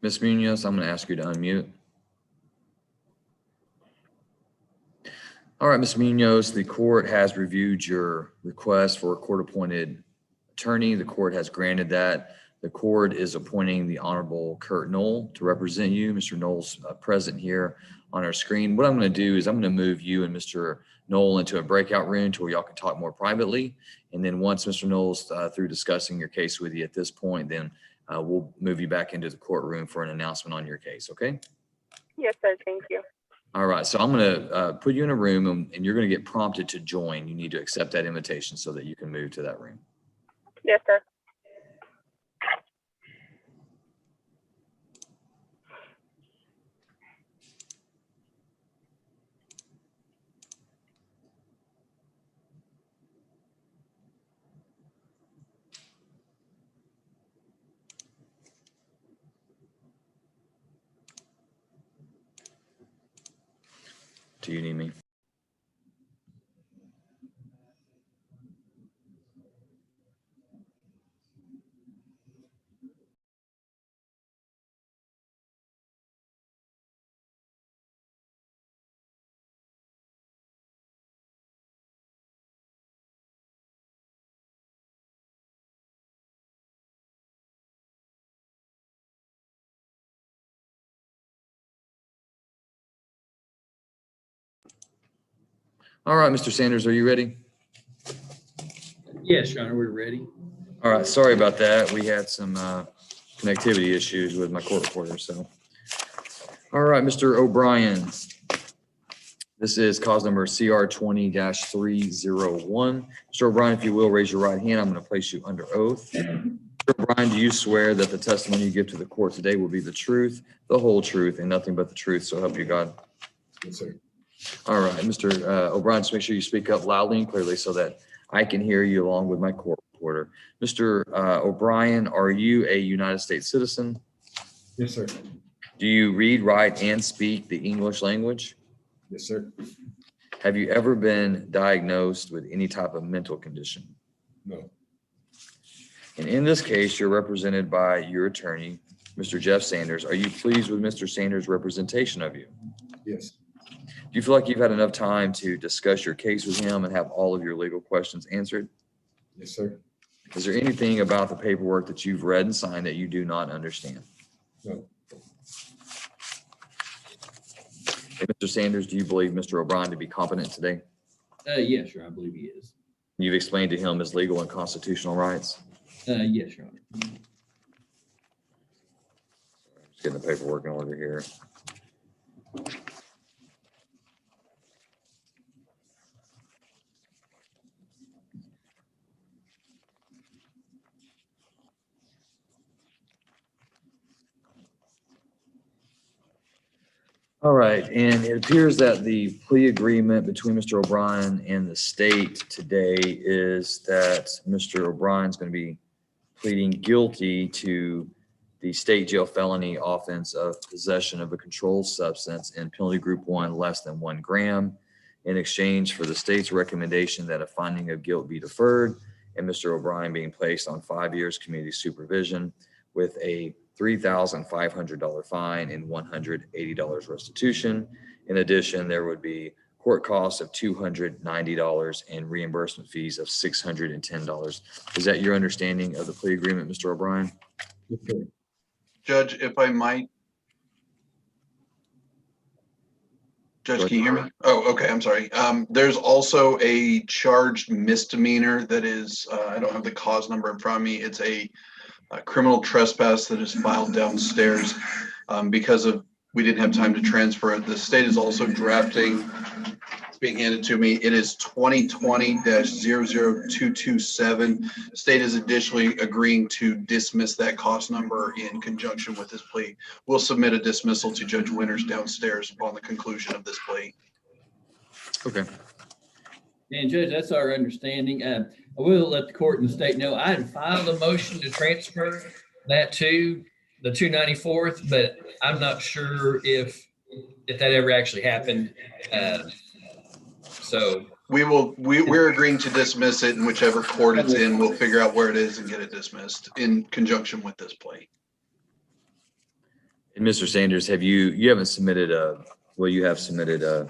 Ms. Munoz, I'm going to ask you to unmute. All right, Ms. Munoz, the court has reviewed your request for a court-appointed attorney. The court has granted that. The court is appointing the Honorable Kurt Knoll to represent you. Mr. Knoll's present here on our screen. What I'm going to do is I'm going to move you and Mr. Knoll into a breakout room to where y'all can talk more privately. And then once Mr. Knoll's through discussing your case with you at this point, then we'll move you back into the courtroom for an announcement on your case, okay? Yes, sir. Thank you. All right, so I'm going to put you in a room and you're going to get prompted to join. You need to accept that invitation so that you can move to that room. Yes, sir. Do you need me? All right, Mr. Sanders, are you ready? Yes, Your Honor, we're ready. All right, sorry about that. We had some connectivity issues with my court reporter, so. All right, Mr. O'Brien. This is cause number CR 20-301. Mr. O'Brien, if you will, raise your right hand. I'm going to place you under oath. Mr. O'Brien, do you swear that the testimony you give to the court today will be the truth, the whole truth, and nothing but the truth, so help you God? Yes, sir. All right, Mr. O'Brien, just make sure you speak up loudly and clearly so that I can hear you along with my court reporter. Mr. O'Brien, are you a United States citizen? Yes, sir. Do you read, write, and speak the English language? Yes, sir. Have you ever been diagnosed with any type of mental condition? No. And in this case, you're represented by your attorney, Mr. Jeff Sanders. Are you pleased with Mr. Sanders' representation of you? Yes. Do you feel like you've had enough time to discuss your case with him and have all of your legal questions answered? Yes, sir. Is there anything about the paperwork that you've read and signed that you do not understand? No. Hey, Mr. Sanders, do you believe Mr. O'Brien to be competent today? Yes, sir, I believe he is. You've explained to him his legal and constitutional rights? Yes, Your Honor. Just getting the paperwork in order here. All right, and it appears that the plea agreement between Mr. O'Brien and the state today is that Mr. O'Brien's going to be pleading guilty to the state jail felony offense of possession of a controlled substance in penalty group 1 less than 1 gram in exchange for the state's recommendation that a finding of guilt be deferred and Mr. O'Brien being placed on 5 years community supervision with a $3,500 fine and $180 restitution. In addition, there would be court costs of $290 and reimbursement fees of $610. Is that your understanding of the plea agreement, Mr. O'Brien? Okay. Judge, if I might. Judge, can you hear me? Oh, okay, I'm sorry. There's also a charged misdemeanor that is, I don't have the cause number in front of me. It's a criminal trespass that is filed downstairs because of we didn't have time to transfer it. The state is also drafting, it's being handed to me. It is 2020-00227. State is additionally agreeing to dismiss that cost number in conjunction with this plea. We'll submit a dismissal to Judge Winters downstairs upon the conclusion of this plea. Okay. And Judge, that's our understanding. I will let the court and the state know I had filed a motion to transfer that to the 294th, but I'm not sure if that ever actually happened. So we're agreeing to dismiss it in whichever court it's in. We'll figure out where it is and get it dismissed in conjunction with this plea. And Mr. Sanders, you haven't submitted you have submitted a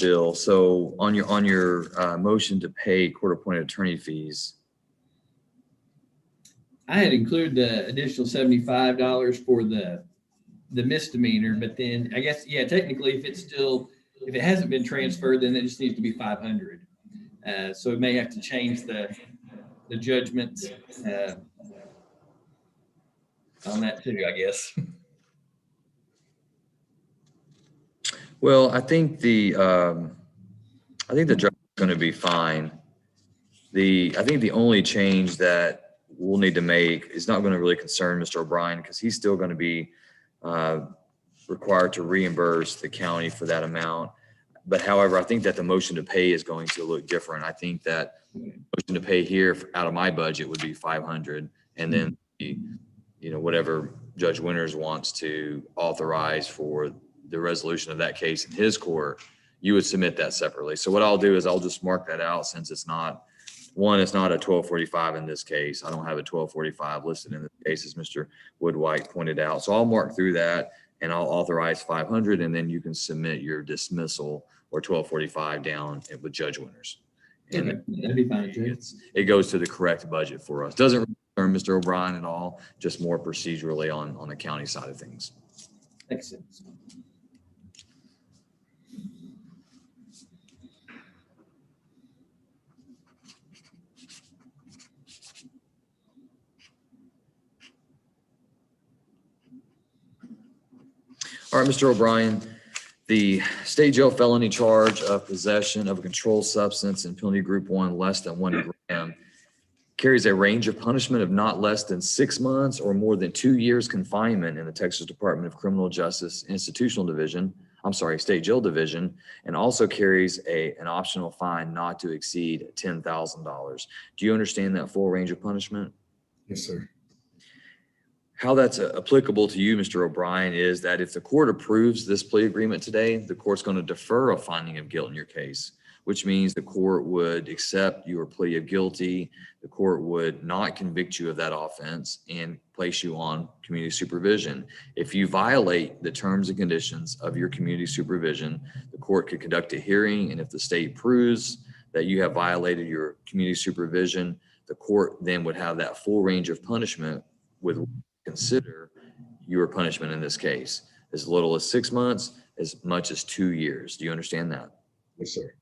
bill. So on your motion to pay court-appointed attorney fees, I had included the additional $75 for the misdemeanor, but then I guess, yeah, technically if it hasn't been transferred, then it just needs to be 500. So we may have to change the judgments on that too, I guess. well, I think the judge is going to be fine. I think the only change that we'll need to make is not going to really concern Mr. O'Brien because he's still going to be required to reimburse the county for that amount. But however, I think that the motion to pay is going to look different. I think that motion to pay here out of my budget would be 500, and then whatever Judge Winters wants to authorize for the resolution of that case in his court, you would submit that separately. So what I'll do is I'll just mark that out since it's not a 1245 in this case. I don't have a 1245 listed in this case, as Mr. Woodwhite pointed out. So I'll mark through that and I'll authorize 500, and then you can submit your dismissal or 1245 down with Judge Winters. And okay, that'd be fine. it goes to the correct budget for us. Doesn't concern Mr. O'Brien at all, just more procedurally on the county side of things. Makes sense. All right, Mr. O'Brien, the state jail felony charge of possession of a controlled substance in penalty group 1 less than 1 gram carries a range of punishment of not less than 6 months or more than 2 years confinement in the Texas Department of Criminal Justice Institutional Division, State Jail Division, and also carries an optional fine not to exceed $10,000. Do you understand that full range of punishment? Yes, sir. How that's applicable to you, Mr. O'Brien, is that if the court approves this plea agreement today, the court's going to defer a finding of guilt in your case, which means the court would accept your plea of guilty. The court would not convict you of that offense and place you on community supervision. If you violate the terms and conditions of your community supervision, the court could conduct a hearing, and if the state proves that you have violated your community supervision, the court then would have that full range of punishment with consider your punishment in this case, as little as 6 months, as much as 2 years. Do you understand that? Yes, sir.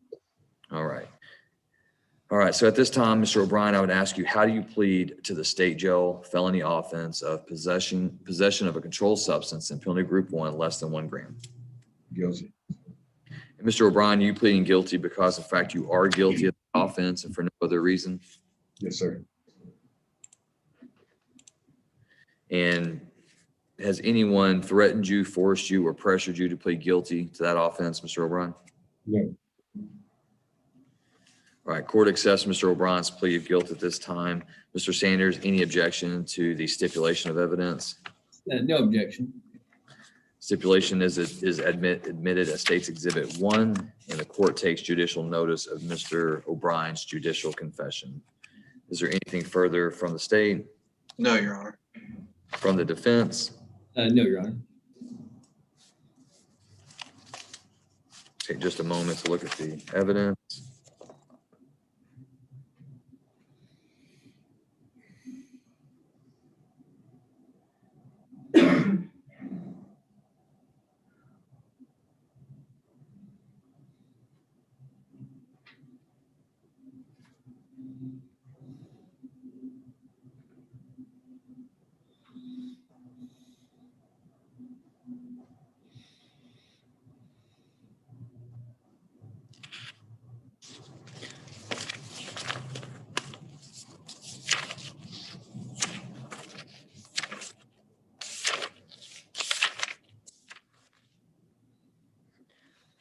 All right. All right. So at this time, Mr. O'Brien, I would ask you, how do you plead to the state jail felony offense of possession of a controlled substance in penalty group 1 less than 1 gram? Guilty. And Mr. O'Brien, you pleading guilty because, in fact, you are guilty of the offense and for no other reason? Yes, sir. And has anyone threatened you, forced you, or pressured you to plead guilty to that offense, Mr. O'Brien? No. All right, court accepts Mr. O'Brien's plea of guilt at this time. Mr. Sanders, any objection to the stipulation of evidence? No objection. Stipulation is admitted as State's Exhibit 1, and the court takes judicial notice of Mr. O'Brien's judicial confession. Is there anything further from the state? No, Your Honor. From the defense? No, Your Honor. Take just a moment to look at the evidence.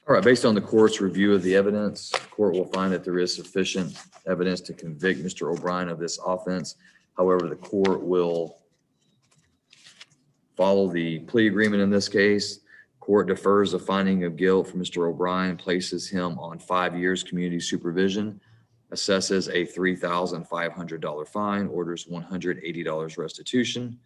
All right, based on the court's review of the evidence, the court will find that there is sufficient evidence to convict Mr. O'Brien of this offense. However, the court will follow the plea agreement in this case. Court defers a finding of guilt for Mr. O'Brien, places him on 5 years community supervision, assesses a $3,500 fine, orders $180 restitution,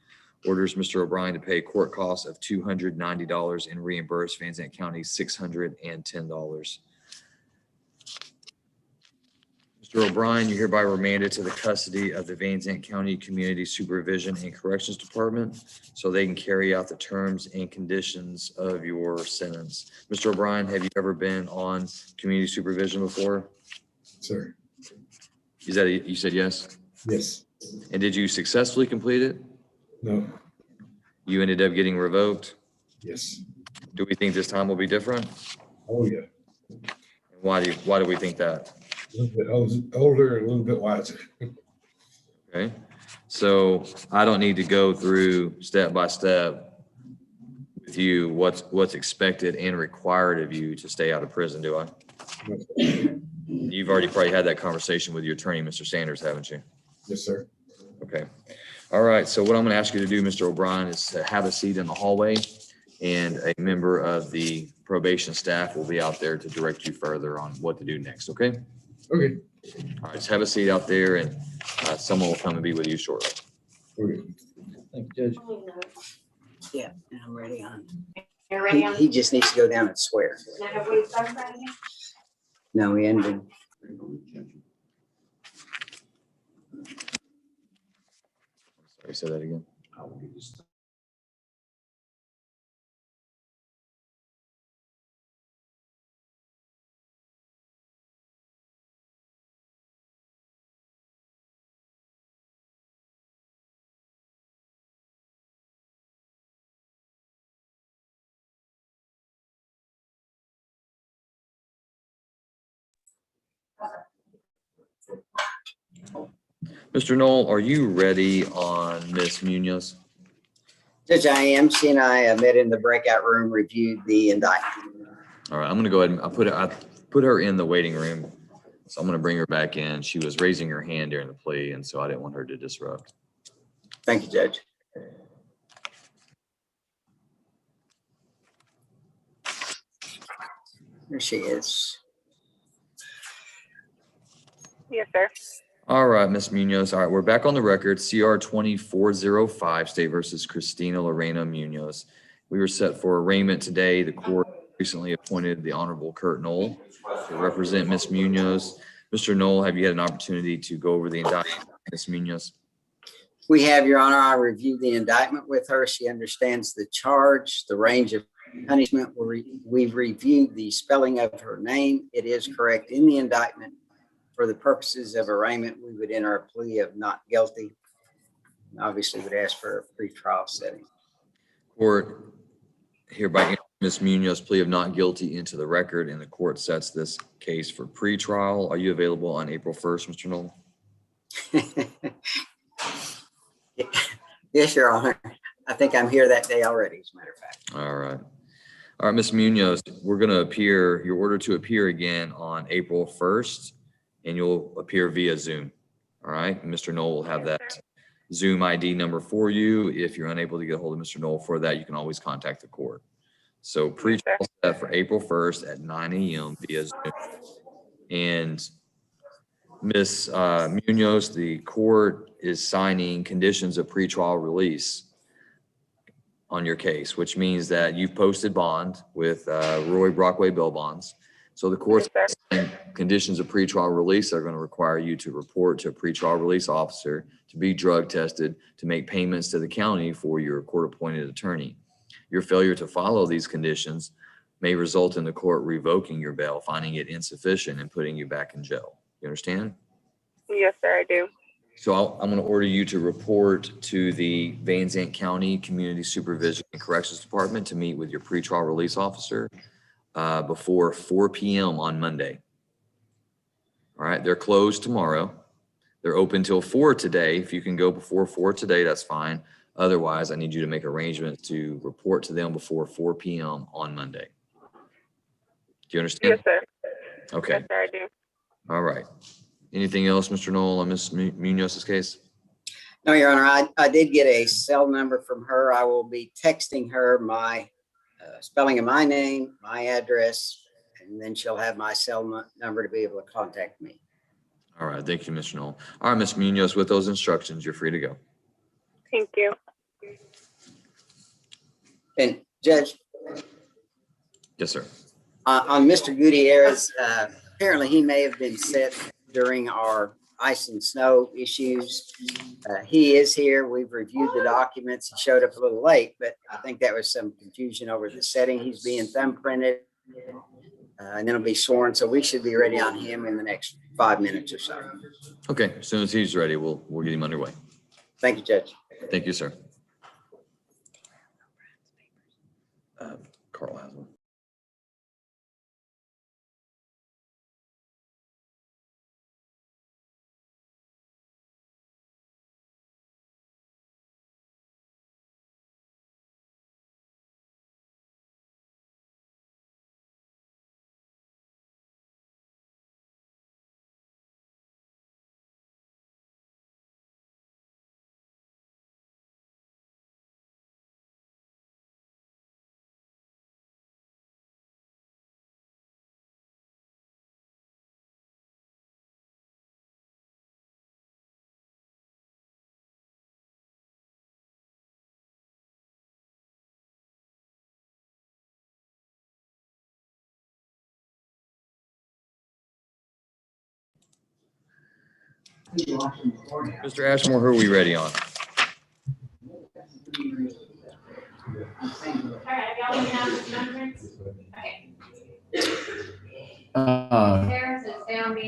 orders Mr. O'Brien to pay court costs of $290 and reimburse Van Zandt County $610. Mr. O'Brien, you're hereby remanded to the custody of the Van Zandt County Community Supervision and Corrections Department so they can carry out the terms and conditions of your sentence. Mr. O'Brien, have you ever been on community supervision before? Sir. Is that you said yes? Yes. And did you successfully complete it? No. You ended up getting revoked? Yes. Do we think this time will be different? Oh, yeah. Why do we think that? A little bit older and a little bit wiser. Okay, so I don't need to go through step by step with you what's expected and required of you to stay out of prison, do I? You've already probably had that conversation with your attorney, Mr. Sanders, haven't you? Yes, sir. Okay. All right. So what I'm going to ask you to do, Mr. O'Brien, is to have a seat in the hallway, and a member of the probation staff will be out there to direct you further on what to do next. Okay. Okay. All right. Just have a seat out there, and someone will come and be with you shortly. Okay. Thank you, Judge. Yeah, and I'm ready on. You're ready on? He just needs to go down and swear. Now, have we started that again? No, he ended. Sorry, say that again. Mr. Knoll, are you ready on Miss Munoz? Judge, I am. She and I met in the breakout room, reviewed the indictment. All right, I'm going to go ahead and I put her in the waiting room. So I'm going to bring her back in. She was raising her hand during the plea, and so I didn't want her to disrupt. Thank you, Judge. There she is. Yes, sir. All right, Miss Munoz. All right, we're back on the record. CR 2405, State versus Christina Lorena Munoz. We were set for arraignment today. The court recently appointed the Honorable Kurt Knoll to represent Miss Munoz. Mr. Knoll, have you had an opportunity to go over the indictment, Miss Munoz? We have, Your Honor. I reviewed the indictment with her. She understands the charge, the range of punishment. We've reviewed the spelling of her name. It is correct in the indictment. For the purposes of arraignment, we would enter a plea of not guilty. Obviously, would ask for a pretrial setting. Court hereby enters Ms. Munoz plea of not guilty into the record, and the court sets this case for pretrial. Are you available on April 1st, Mr. Knoll? Yes, Your Honor. I think I'm here that day already, as a matter of fact. All right. All right, Ms. Munoz, we're going to appear, you're ordered to appear again on April 1st. And you'll appear via Zoom. All right. Mr. Knoll will have that Zoom ID number for you. If you're unable to get a hold of Mr. Knoll for that, you can always contact the court. So pre-trial set for April 1st at 9 a.m. via Zoom. And Ms. Munoz, the court is signing conditions of pretrial release on your case, which means that you've posted bond with Roy Brockway bail bonds. So the court's conditions of pretrial release are going to require you to report to a pretrial release officer, to be drug tested, to make payments to the county for your court-appointed attorney. Your failure to follow these conditions may result in the court revoking your bail, finding it insufficient, and putting you back in jail. You understand? Yes, sir, I do. So I'm going to order you to report to the Van Zandt County Community Supervision and Corrections Department to meet with your pretrial release officer before 4 p.m. on Monday. All right, they're closed tomorrow. They're open till 4 today. If you can go before 4 today, that's fine. Otherwise, I need you to make arrangements to report to them before 4 p.m. on Monday. Do you understand? Yes, sir. Okay. Yes, sir, I do. All right. Anything else, Mr. Knoll, on Ms. Munoz's case? No, Your Honor, I did get a cell number from her. I will be texting her my spelling of my name, my address, and then she'll have my cell number to be able to contact me. All right. Thank you, Mr. Knoll. All right, Ms. Munoz, with those instructions, you're free to go. Thank you. And Judge, Yes, sir. on Mr. Gutierrez, apparently he may have been set during our ice and snow issues. He is here. We've reviewed the documents. He showed up a little late, but I think that was some confusion over the setting. He's being thumbprinted, and then he'll be sworn. So we should be ready on him in the next 5 minutes or so. Okay, as soon as he's ready, we'll get him underway. Thank you, Judge. Thank you, sir. Carl has one. Mr. Ashmore, who are we ready on?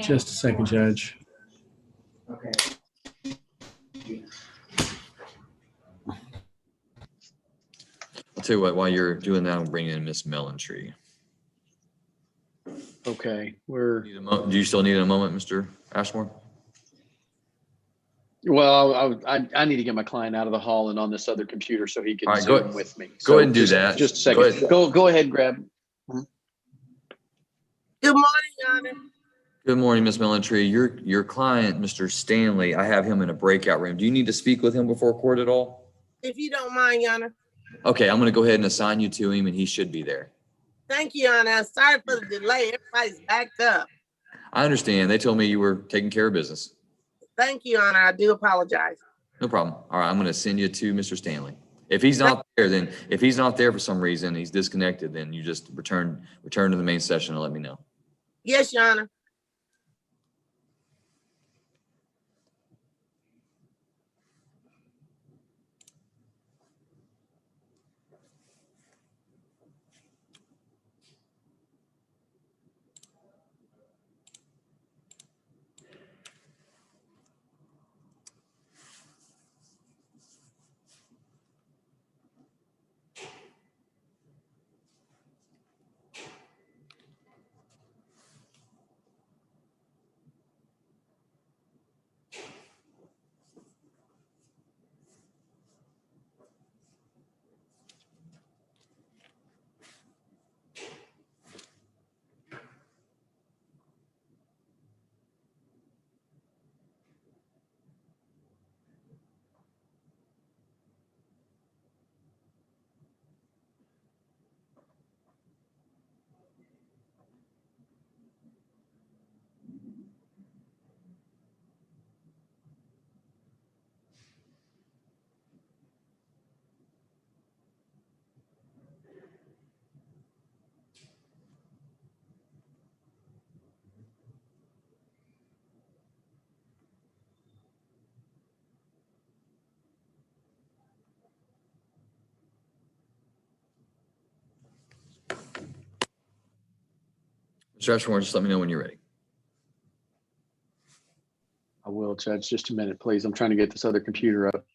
Just a second, Judge. I'll tell you what, while you're doing that, I'm bringing in Miss Mellentree. Okay, Do you still need a moment, Mr. Ashmore? well, I need to get my client out of the hall and on this other computer so he can All right, Zoom with me. Go ahead and do that. Just a second. Go ahead and grab. Good morning, Your Honor. Good morning, Miss Mellentree. Your client, Mr. Stanley, I have him in a breakout room. Do you need to speak with him before court at all? If you don't mind, Your Honor. Okay, I'm going to go ahead and assign you to him, and he should be there. Thank you, Your Honor. Sorry for the delay. Everybody's backed up. I understand. They told me you were taking care of business. Thank you, Your Honor. I do apologize. No problem. All right, I'm going to send you to Mr. Stanley. If he's not there for some reason, he's disconnected, then you just return to the main session and let me know. Yes, Your Honor. Mr. Ashmore, just let me know when you're ready. I will, Judge. Just a minute, please. I'm trying to get this other computer up.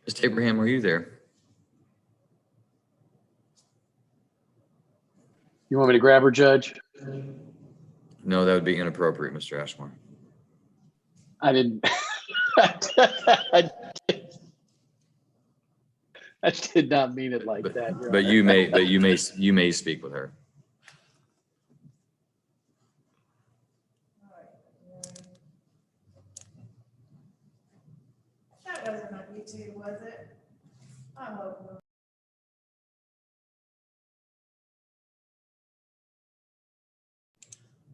Mr. Abraham, are you there? You want me to grab her, Judge? No, that would be inappropriate, Mr. Ashmore. I didn't. I did not mean it like that. Your But Honor. you may speak with her. That wasn't on YouTube, was it? I hope not.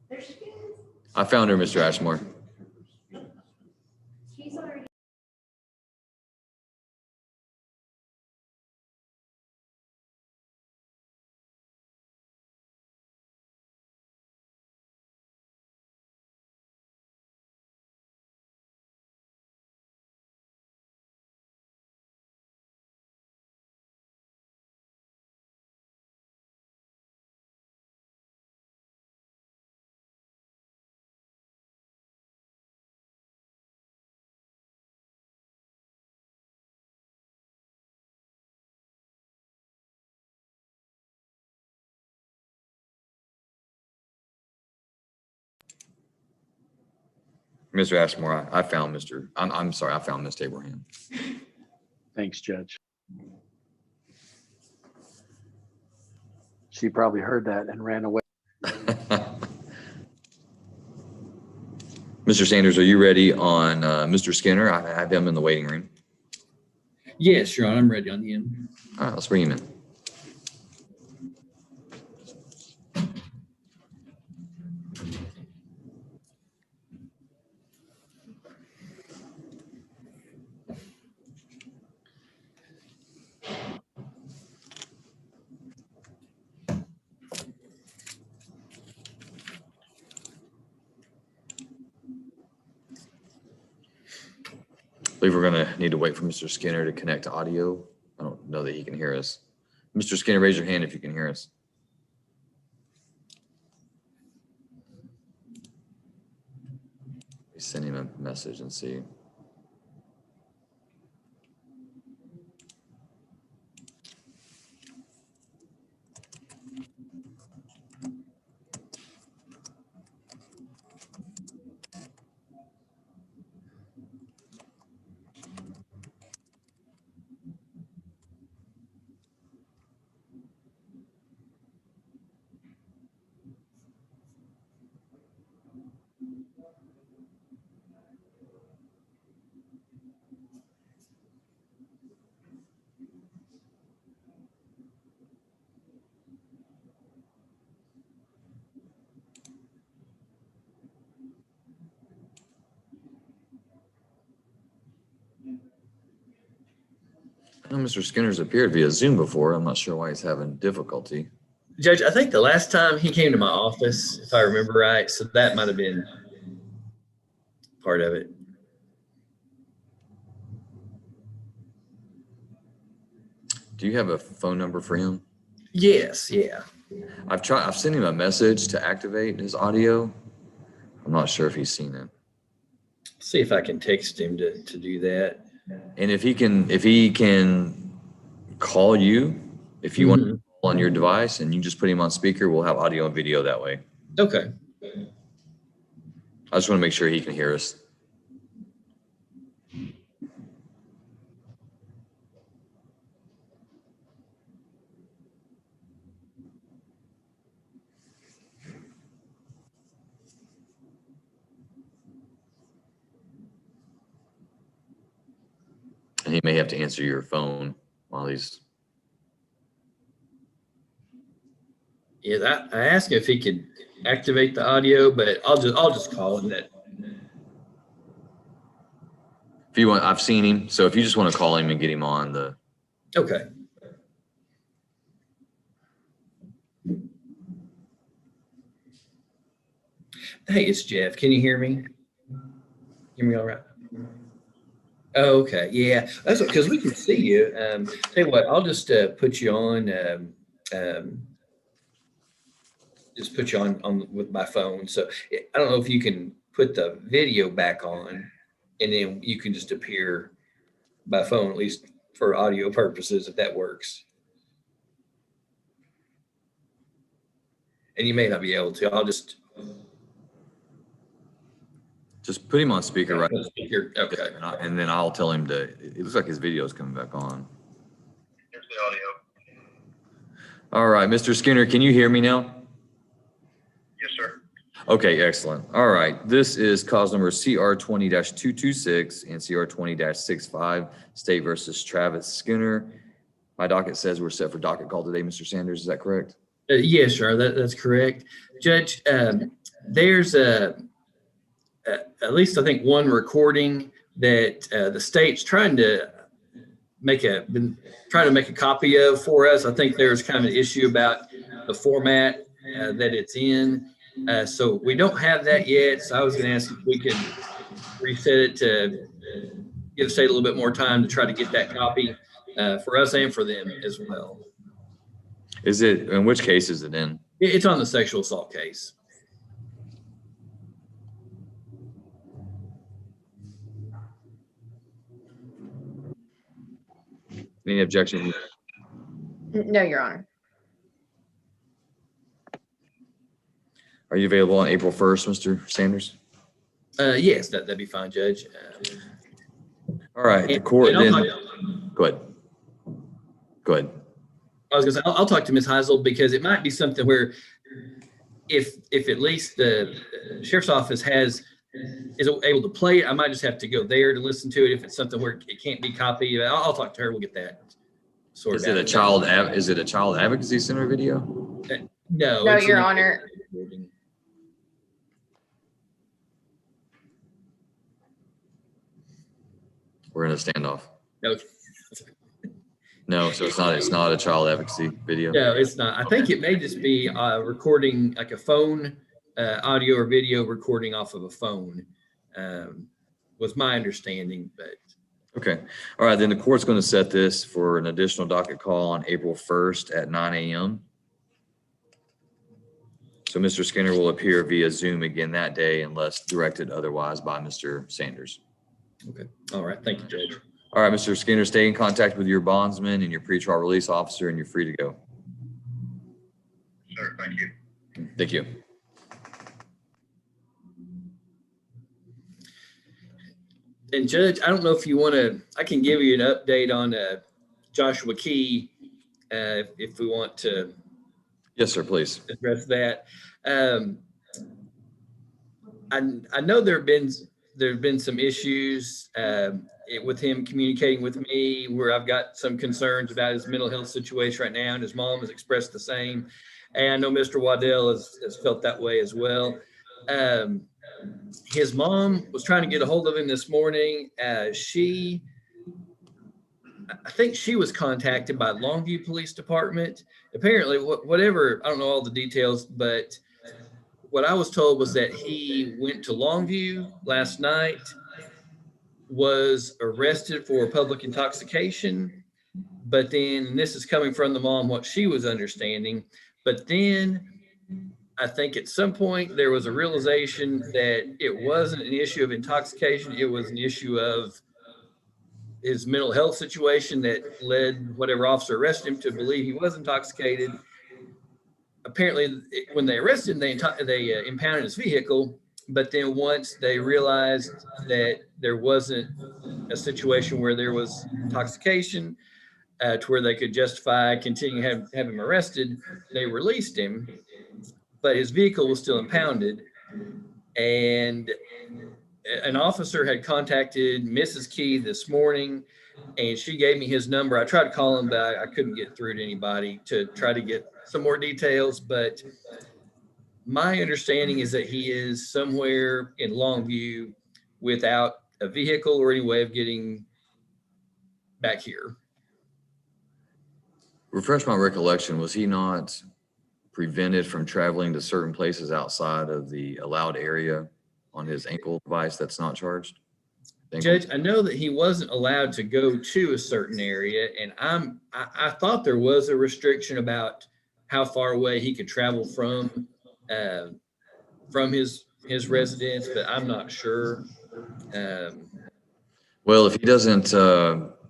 There she is. I found her, Mr. Ashmore. She's already. Mr. Ashmore, I found I'm sorry, I found Ms. Abraham. Thanks, Judge. She probably heard that and ran away. Mr. Sanders, are you ready on Mr. Skinner? I have him in the waiting room. Yes, Your Honor, I'm ready on him. All right, let's bring him in. I believe we're going to need to wait for Mr. Skinner to connect to audio. I don't know that he can hear us. Mr. Skinner, raise your hand if you can hear us. Send him a message and see. I know Mr. Skinner's appeared via Zoom before. I'm not sure why he's having difficulty. Judge, I think the last time he came to my office, if I remember right, so that might have been part of it. Do you have a phone number for him? Yes, yeah. I've sent him a message to activate his audio. I'm not sure if he's seen it. See if I can text him to do that. And if he can call you, if you want to call on your device and you just put him on speaker, we'll have audio and video that way. Okay. I just want to make sure he can hear us. And he may have to answer your phone while he's. Yeah, I asked him if he could activate the audio, but I'll just call him that. If you want, I've seen him. So if you just want to call him and get him on the. Okay. Hey, it's Jeff. Can you hear me? Hear me all right? Oh, okay. Yeah, that's because we can see you. Tell you what, I'll just put you on. Just put you on with my phone. So I don't know if you can put the video back on, and then you can just appear by phone. At least for audio purposes, if that works. And you may not be able to. I'll just put him on speaker, right? Speaker. Okay. And then I'll tell him to, it looks like his video is coming back on. Here's the audio. All right, Mr. Skinner, can you hear me now? Yes, sir. Okay, excellent. All right, this is cause number CR 20-226 and CR 20-65, State versus Travis Skinner. My docket says we're set for docket call today, Mr. Sanders. Is that correct? Yes, sir. That's correct. Judge, there's at least I think one recording that the state's trying to make a copy of for us. I think there's kind of an issue about the format that it's in. So we don't have that yet. So I was going to ask if we could reset it to give the state a little bit more time to try to get that copy for us and for them as well. Is it, in which case is it in? It's on the sexual assault case. Any objection? No, Your Honor. Are you available on April 1st, Mr. Sanders? Yes, that'd be fine, Judge. All right, the court then. Go ahead. Go ahead. I was gonna say, I'll talk to Ms. Heisel because it might be something where if at least the sheriff's office is able to play it, I might just have to go there to listen to it. If it's something where it can't be copied, I'll talk to her. We'll get that sorted out. Is it a child advocacy center video? No. No, Your Honor. We're in a standoff. Okay. No, so it's not a child advocacy video. No, it's not. I think it may just be recording like a phone, audio or video recording off of a phone, was my understanding, but. Okay. All right. Then the court's going to set this for an additional docket call on April 1st at 9 a.m. So Mr. Skinner will appear via Zoom again that day unless directed otherwise by Mr. Sanders. Okay. All right. Thank you, Judge. All right, Mr. Skinner, stay in contact with your bondsman and your pretrial release officer, and you're free to go. Sure, thank you. Thank you. And Judge, I don't know if you want to, I can give you an update on Joshua Key if we want to. Yes, sir, please. Address that. I know there have been some issues with him communicating with me where I've got some concerns about his mental health situation right now, and his mom has expressed the same. And I know Mr. Waddell has felt that way as well. His mom was trying to get a hold of him this morning. I think she was contacted by Longview Police Department. Apparently, whatever, I don't know all the details, but what I was told was that he went to Longview last night, was arrested for public intoxication, but then, and this is coming from the mom, what she was understanding, but then I think at some point there was a realization that it wasn't an issue of intoxication, it was an issue of his mental health situation that led whatever officer arrested him to believe he was intoxicated. Apparently, when they arrested him, they impounded his vehicle, but then once they realized that there wasn't a situation where there was intoxication to where they could justify continuing to have him arrested, they released him, but his vehicle was still impounded. And an officer had contacted Mrs. Key this morning, and she gave me his number. I tried to call him, but I couldn't get through to anybody to try to get some more details. But my understanding is that he is somewhere in Longview without a vehicle or any way of getting back here. Refresh my recollection. Was he not prevented from traveling to certain places outside of the allowed area on his ankle device that's not charged? Judge, I know that he wasn't allowed to go to a certain area, and I thought there was a restriction about how far away he could travel from his residence, but I'm not sure. Well, if he doesn't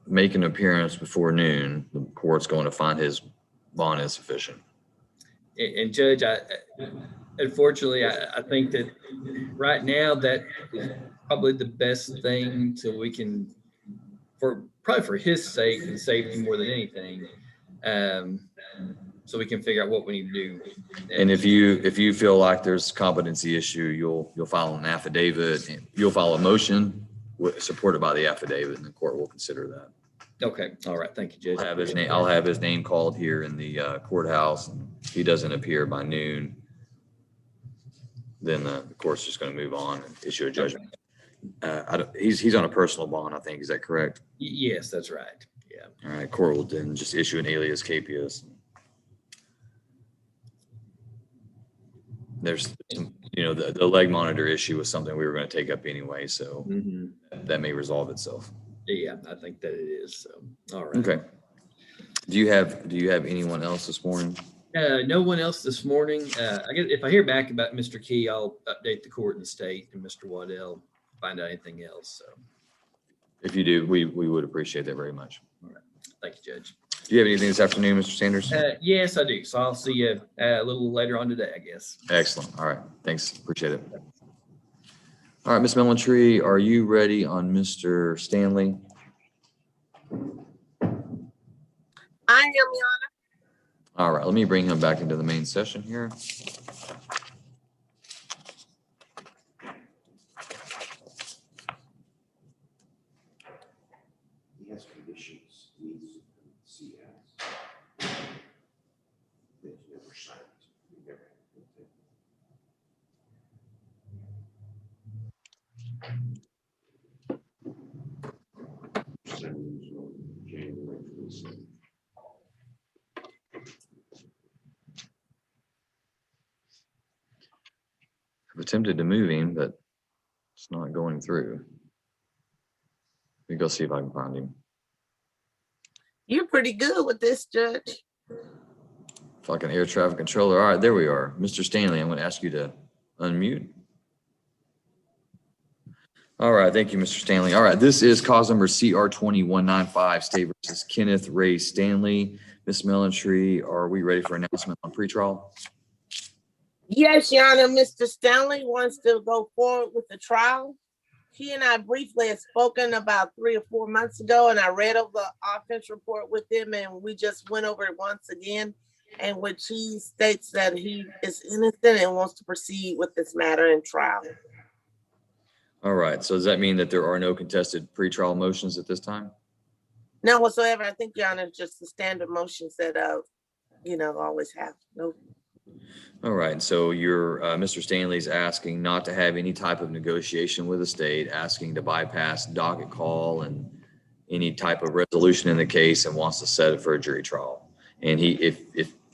make an appearance before noon, the court's going to find his bond insufficient. And Judge, unfortunately, I think that right now that is probably the best thing till we can, probably for his sake and safety more than anything. So we can figure out what we need to do. And if you feel like there's competency issue, you'll file an affidavit, and you'll file a motion supported by the affidavit, and the court will consider that. Okay. All right. Thank you, Judge. I'll have his name called here in the courthouse, and if he doesn't appear by noon, then the court's just going to move on and issue a judgment. He's on a personal bond, I think. Is that correct? Yes, that's right. Yeah. All right. Court will then just issue an alias capias. There's some, the leg monitor issue was something we were going to take up anyway, so that may resolve itself. Yeah, I think that it is. So, all right. Okay. Do you have anyone else this morning? No one else this morning. If I hear back about Mr. Key, I'll update the court and the state, and Mr. Waddell, find out anything else. So, if you do, we would appreciate that very much. All right. Thank you, Judge. Do you have anything this afternoon, Mr. Sanders? Yes, I do. So I'll see you a little later on today, I guess. Excellent. All right. Thanks. Appreciate it. All right, Ms. Melantree, are you ready on Mr. Stanley? I am, Your Honor. All right. Let me bring him back into the main session here. He has conditions. Never signed. I've attempted to move him, but it's not going through. Let me go see if I can find him. You're pretty good with this, Judge. Like an air traffic controller. All right, there we are. Mr. Stanley, I'm going to ask you to unmute. All right, thank you, Mr. Stanley. All right, this is cause number CR2195, State versus Kenneth Ray Stanley. Ms. Melantree, are we ready for announcement on pretrial? Yes, Your Honor. Mr. Stanley wants to go forward with the trial. He and I briefly had spoken about 3 or 4 months ago, and I read over the offense report with him, and we just went over it once again, in which he states that he is innocent and wants to proceed with this matter in trial. All right, so does that mean that there are no contested pretrial motions at this time? None whatsoever. I think, Your Honor, just the standard motions that, always have. No. All right, so you're, Mr. Stanley's asking not to have any type of negotiation with the state, asking to bypass docket call and any type of resolution in the case, and wants to set it for a jury trial. And if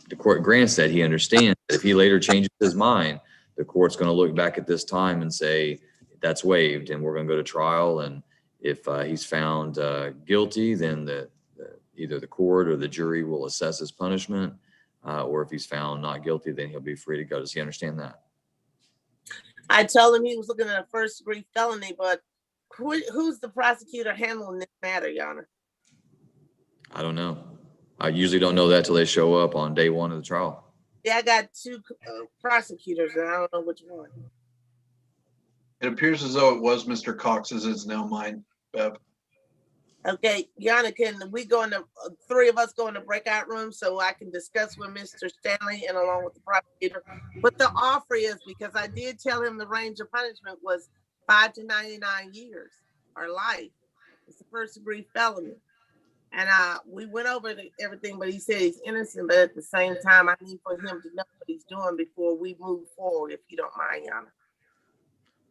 the court grants that, he understands that if he later changes his mind, the court's going to look back at this time and say, that's waived, and we're going to go to trial. And if he's found guilty, then either the court or the jury will assess his punishment. Or if he's found not guilty, then he'll be free to go. Does he understand that? I told him he was looking at a first-degree felony, but who's the prosecutor handling this matter, Your Honor? I don't know. I usually don't know that till they show up on day one of the trial. Yeah, I got 2 prosecutors, and I don't know which one. It appears as though it was Mr. Cox's. It's now mine, Bev. Okay, Your Honor, can we go in the 3 of us go in the breakout room so I can discuss with Mr. Stanley and along with the prosecutor what the offer is, because I did tell him the range of punishment was 5 to 99 years or life. It's a first-degree felony. And we went over everything, but he said he's innocent, but at the same time, I need for him to know what he's doing before we move forward, if you don't mind, Your Honor.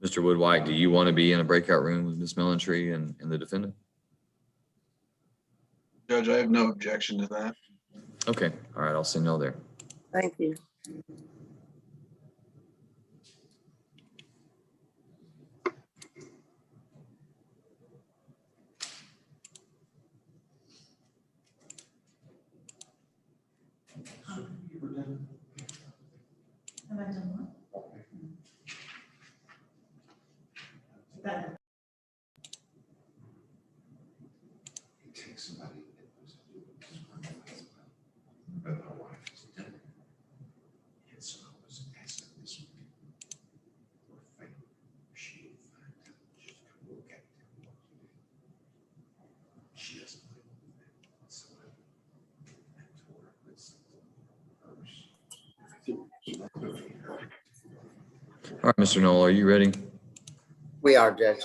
Mr. Woodwhite, do you want to be in a breakout room with Ms. Melantree and the defendant? Judge, I have no objection to that. Okay. All right. I'll say no there. Thank you. take somebody that was but my wife is done. And so I was asking this week for a favor. She will find out. She's come look at it. She doesn't live with that whatsoever. I told her put something first. All right, Mr. Knoll, are you ready? We are, Judge.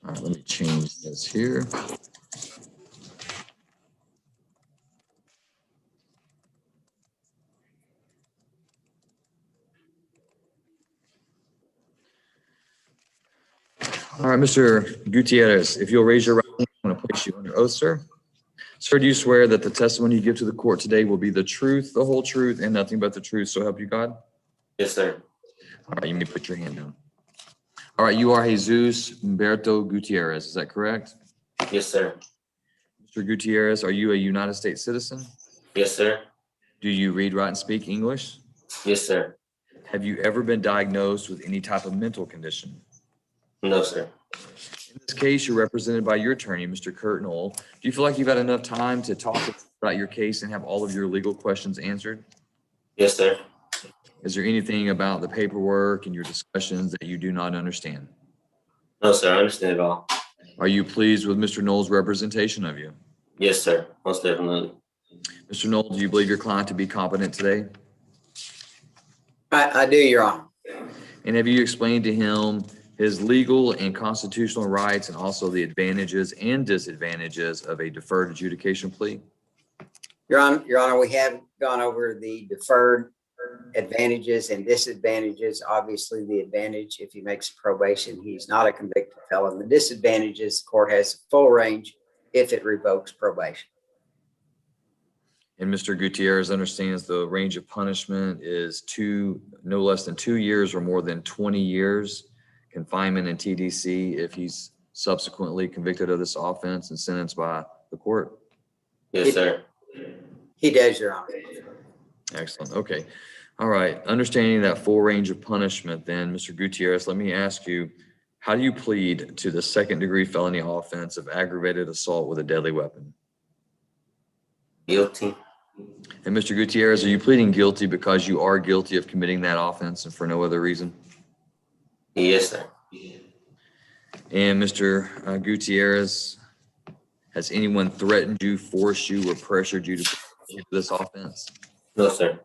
All right, let me change this here. All right, Mr. Gutierrez, if you'll raise your right hand, I'm going to place you under oath, sir. Sir, do you swear that the testimony you give to the court today will be the truth, the whole truth, and nothing but the truth, so help you God? Yes, sir. All right, you may put your hand down. All right, you are Jesus Humberto Gutierrez, is that correct? Yes, sir. Mr. Gutierrez, are you a United States citizen? Yes, sir. Do you read, write, and speak English? Yes, sir. Have you ever been diagnosed with any type of mental condition? No, sir. In this case, you're represented by your attorney, Mr. Kurt Knoll. Do you feel like you've had enough time to talk about your case and have all of your legal questions answered? Yes, sir. Is there anything about the paperwork and your discussions that you do not understand? No, sir. I understand it all. Are you pleased with Mr. Knoll's representation of you? Yes, sir. Most definitely. Mr. Knoll, do you believe your client to be competent today? I do, Your Honor. And have you explained to him his legal and constitutional rights and also the advantages and disadvantages of a deferred adjudication plea? Your Honor, we have gone over the deferred advantages and disadvantages. Obviously, the advantage, if he makes probation, he's not a convicted felon. The disadvantages, the court has full range if it revokes probation. And Mr. Gutierrez understands the range of punishment is no less than 2 years or more than 20 years confinement in TDC if he's subsequently convicted of this offense and sentenced by the court. Yes, sir. He does, Your Honor. Excellent. Okay. All right. Understanding that full range of punishment, then, Mr. Gutierrez, let me ask you, how do you plead to the second-degree felony offense of aggravated assault with a deadly weapon? Guilty. And Mr. Gutierrez, are you pleading guilty because you are guilty of committing that offense and for no other reason? Yes, sir. And Mr. Gutierrez, has anyone threatened you, forced you, or pressured you to plead to this offense? No, sir.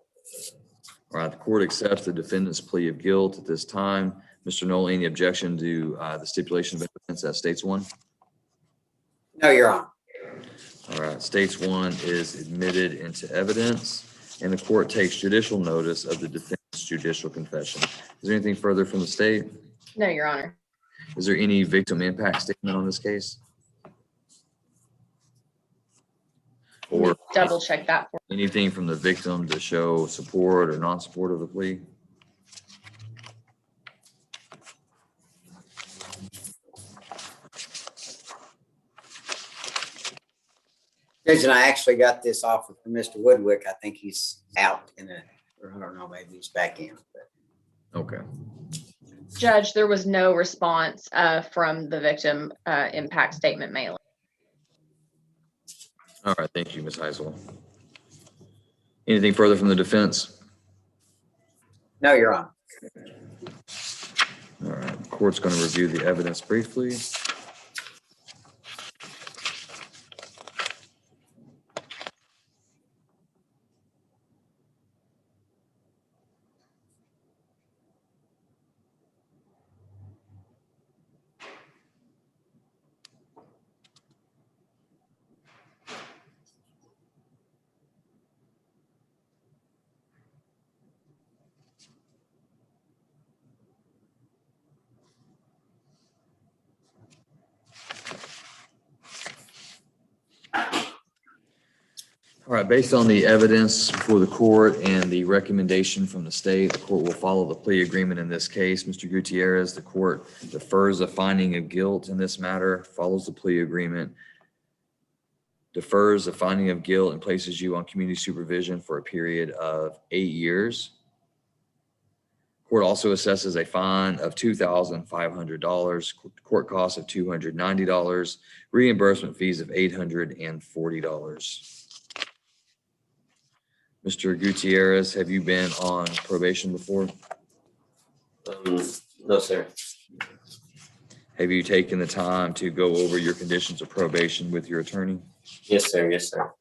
All right, the court accepts the defendant's plea of guilt at this time. Mr. Knoll, any objection to the stipulation of evidence that states one? No, Your Honor. All right, states one is admitted into evidence, and the court takes judicial notice of the defendant's judicial confession. Is there anything further from the state? No, Your Honor. Is there any victim impact statement on this case? Or Double check that for anything from the victim to show support or non-support of the plea? Judge, and I actually got this offer from Mr. Woodwick. I think he's out or I don't know, maybe he's back in. But. Okay. Judge, there was no response from the victim impact statement mailing. All right, thank you, Ms. Heisel. Anything further from the defense? No, Your Honor. All right, the court's going to review the evidence briefly. All right, based on the evidence before the court and the recommendation from the state, the court will follow the plea agreement in this case. Mr. Gutierrez, the court defers a finding of guilt in this matter, follows the plea agreement, defers a finding of guilt, and places you on community supervision for a period of 8 years. Court also assesses a fine of $2,500, court costs of $290, reimbursement fees of $840. Mr. Gutierrez, have you been on probation before? No, sir. Have you taken the time to go over your conditions of probation with your attorney? Yes, sir. Yes, sir.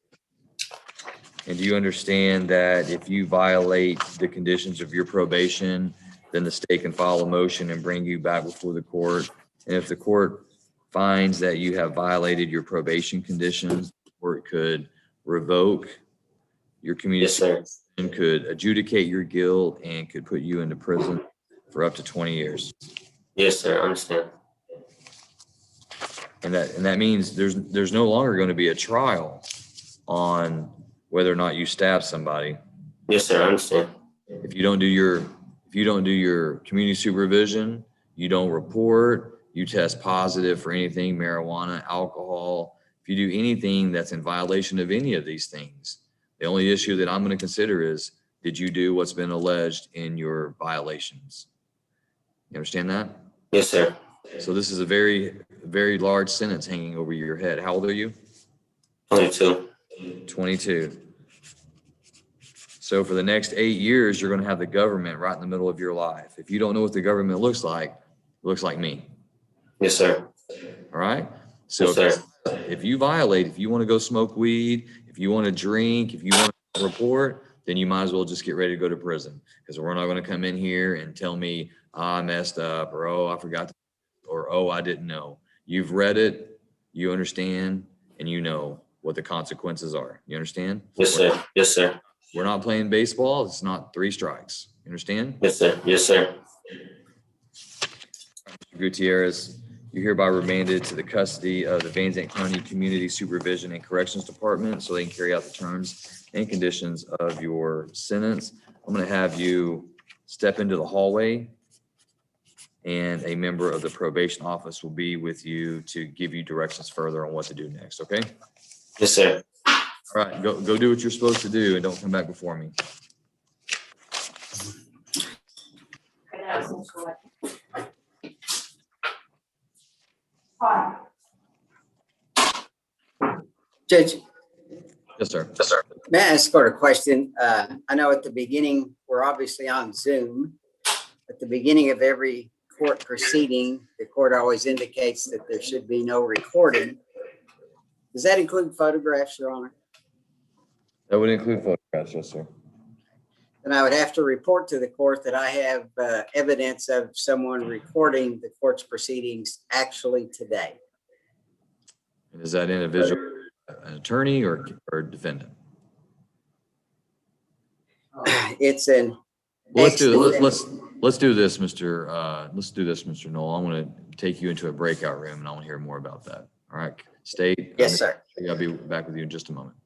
And do you understand that if you violate the conditions of your probation, then the state can file a motion and bring you back before the court? And if the court finds that you have violated your probation conditions, the court could revoke your community Yes, and could adjudicate your guilt and could put you into prison for up to 20 years. Yes, sir. I understand. And that means there's no longer going to be a trial on whether or not you stab somebody. Yes, sir. I understand. If you don't do your community supervision, you don't report, you test positive for anything, marijuana, alcohol. If you do anything that's in violation of any of these things, the only issue that I'm going to consider is, did you do what's been alleged in your violations? You understand that? Yes, sir. So this is a very, very large sentence hanging over your head. How old are you? 22. 22. So for the next 8 years, you're going to have the government right in the middle of your life. If you don't know what the government looks like, it looks like me. Yes, sir. All right. So Yes, sir. if you violate, if you want to go smoke weed, if you want to drink, if you want to report, then you might as well just get ready to go to prison, because we're not going to come in here and tell me, oh, I messed up, or oh, I forgot to, or oh, I didn't know. You've read it, you understand, and you know what the consequences are. You understand? Yes, sir. Yes, sir. We're not playing baseball. It's not 3 strikes. You understand? Yes, sir. Yes, sir. Mr. Gutierrez, you're hereby remanded to the custody of the Van Zandt County Community Supervision and Corrections Department so they can carry out the terms and conditions of your sentence. I'm going to have you step into the hallway, and a member of the probation office will be with you to give you directions further on what to do next, okay? Yes, sir. All right, go do what you're supposed to do and don't come back before me. Judge, Yes, sir. Yes, sir. May I ask for a question? I know at the beginning, we're obviously on Zoom. At the beginning of every court proceeding, the court always indicates that there should be no recording. Does that include photographs, Your Honor? That would include photographs, yes, sir. And I would have to report to the court that I have evidence of someone recording the court's proceedings actually today. And is that individual an attorney or defendant? It's an Well, let's do this, Mr. Knoll. I want to take you into a breakout room and I want to hear more about that. All right, State. Yes, sir. I'll be back with you in just a moment.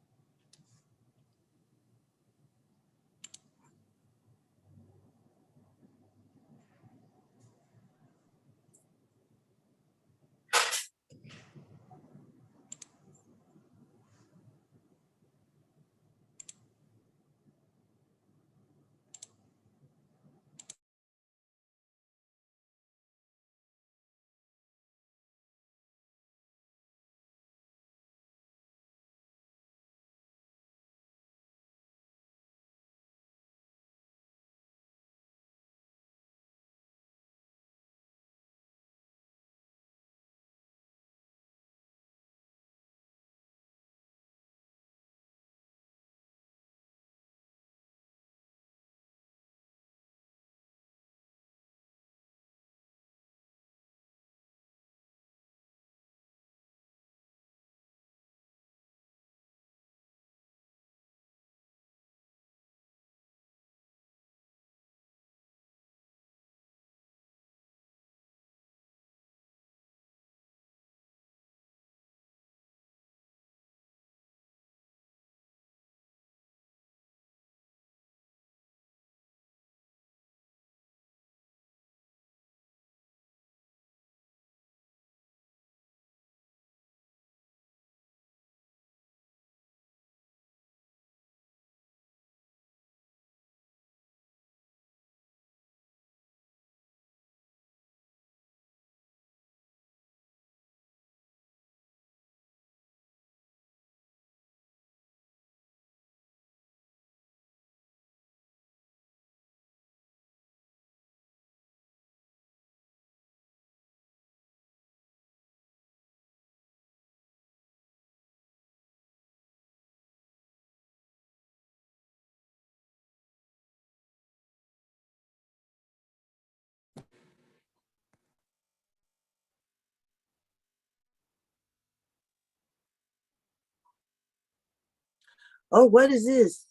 Oh, what is this?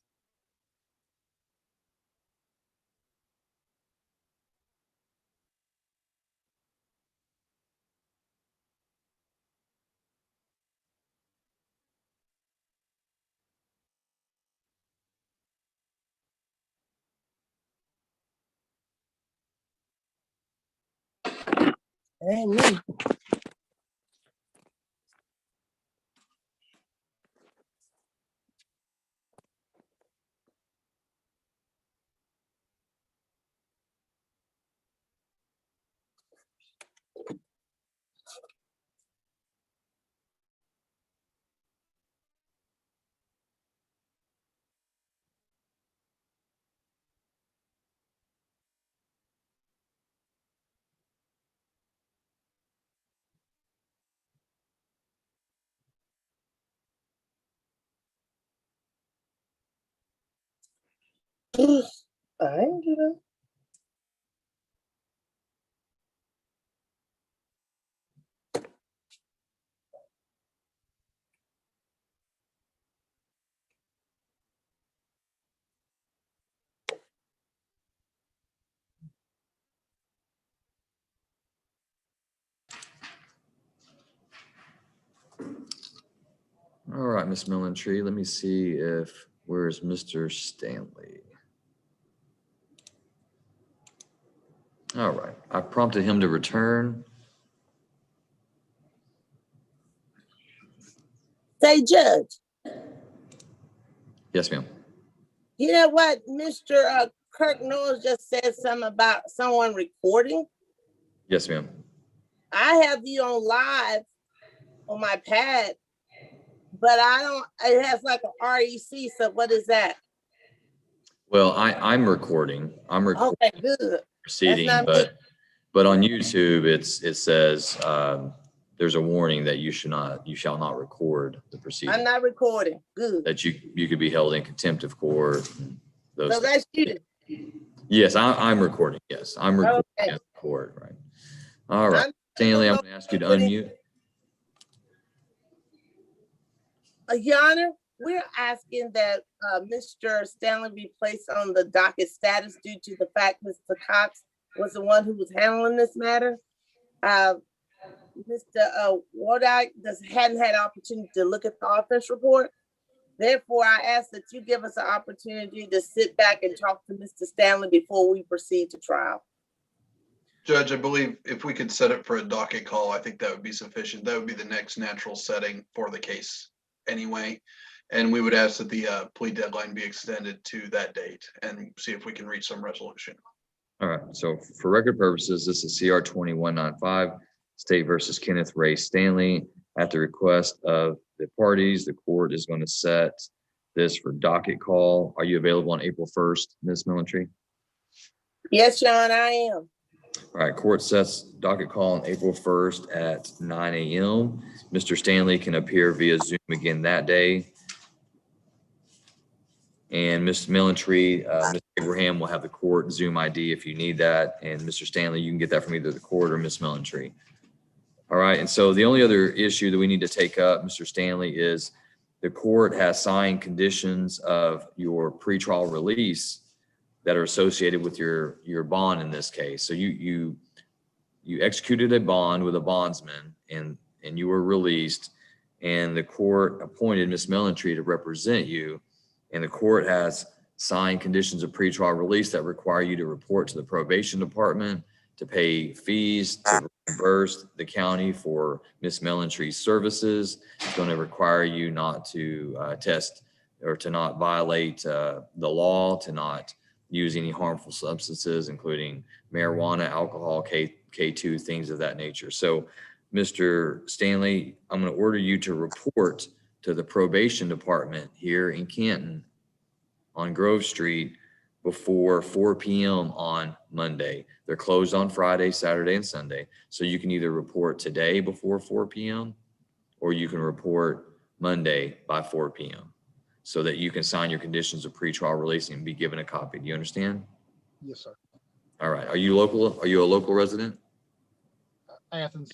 Ain't me. I ain't do that. All right, Miss Millentree, let me see where's Mr. Stanley? All right, I prompted him to return. Say, Judge, Yes, ma'am. you know what? Mr. Kirk Knowles just said something about someone recording. Yes, ma'am. I have you on live on my pad, but I don't, it has like a REC, so what is that? Well, I'm recording. I'm recording Okay, good. proceeding, That's not me. but on YouTube, it says there's a warning that you shall not record the proceeding. I'm not recording. Good. That you could be held in contempt of court. And those So things. that's you. Yes, I'm recording. Yes, I'm recording Okay. at the court. Right. All right, Stanley, I'm going to ask you to unmute. Your Honor, we're asking that Mr. Stanley be placed on the docket status due to the fact Mr. Cox was the one who was handling this matter. Mr. Wardyke hadn't had opportunity to look at the offense report. Therefore, I ask that you give us an opportunity to sit back and talk to Mr. Stanley before we proceed to trial. Judge, I believe if we could set it for a docket call, I think that would be sufficient. That would be the next natural setting for the case anyway. And we would ask that the plea deadline be extended to that date and see if we can reach some resolution. All right. So for record purposes, this is CR 2195, State versus Kenneth Ray Stanley. At the request of the parties, the court is going to set this for docket call. Are you available on April 1st, Ms. Millentree? Yes, John, I am. All right, court sets docket call on April 1st at 9 a.m. Mr. Stanley can appear via Zoom again that day. And Ms. Millentree, Mr. Abraham will have the court Zoom ID if you need that. And Mr. Stanley, you can get that from either the court or Ms. Millentree. All right, and so the only other issue that we need to take up, Mr. Stanley, is the court has signed conditions of your pretrial release that are associated with your bond in this case. So you executed a bond with a bondsman and you were released, and the court appointed Ms. Millentree to represent you, and the court has signed conditions of pretrial release that require you to report to the probation department, to pay fees, to reimburse the county for Ms. Millentree's services. It's going to require you not to test or to not violate the law, to not use any harmful substances, including marijuana, alcohol, K2, things of that nature. So, Mr. Stanley, I'm going to order you to report to the probation department here in Canton on Grove Street before 4 p.m. on Monday. They're closed on Friday, Saturday, and Sunday. So you can either report today before 4 p.m. or you can report Monday by 4 p.m. so that you can sign your conditions of pretrial release and be given a copy. Do you understand? Yes, sir. All right. Are you local? Are you a local resident? Athens.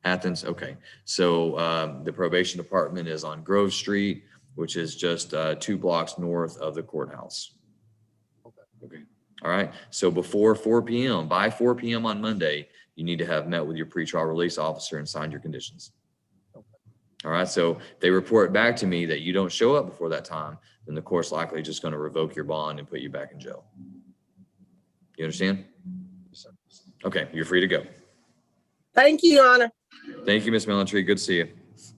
Athens. Okay. So the probation department is on Grove Street. which is just 2 blocks north of the courthouse. Okay. All right. So before 4 p.m., by 4 p.m. on Monday, you need to have met with your pretrial release officer and signed your conditions. All right. So if they report back to me that you don't show up before that time, then the court's likely just going to revoke your bond and put you back in jail. You understand? Okay. You're free to go. Thank you, Your Honor. Thank you, Ms. Melantree. Good to see you.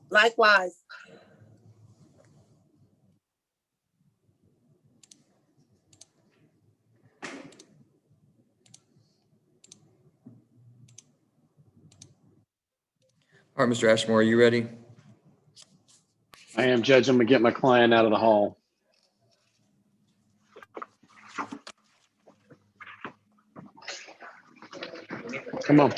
Likewise. All right, Mr. Ashmore, are you ready? I am, Judge. I'm gonna get my client out of the hall. Come on.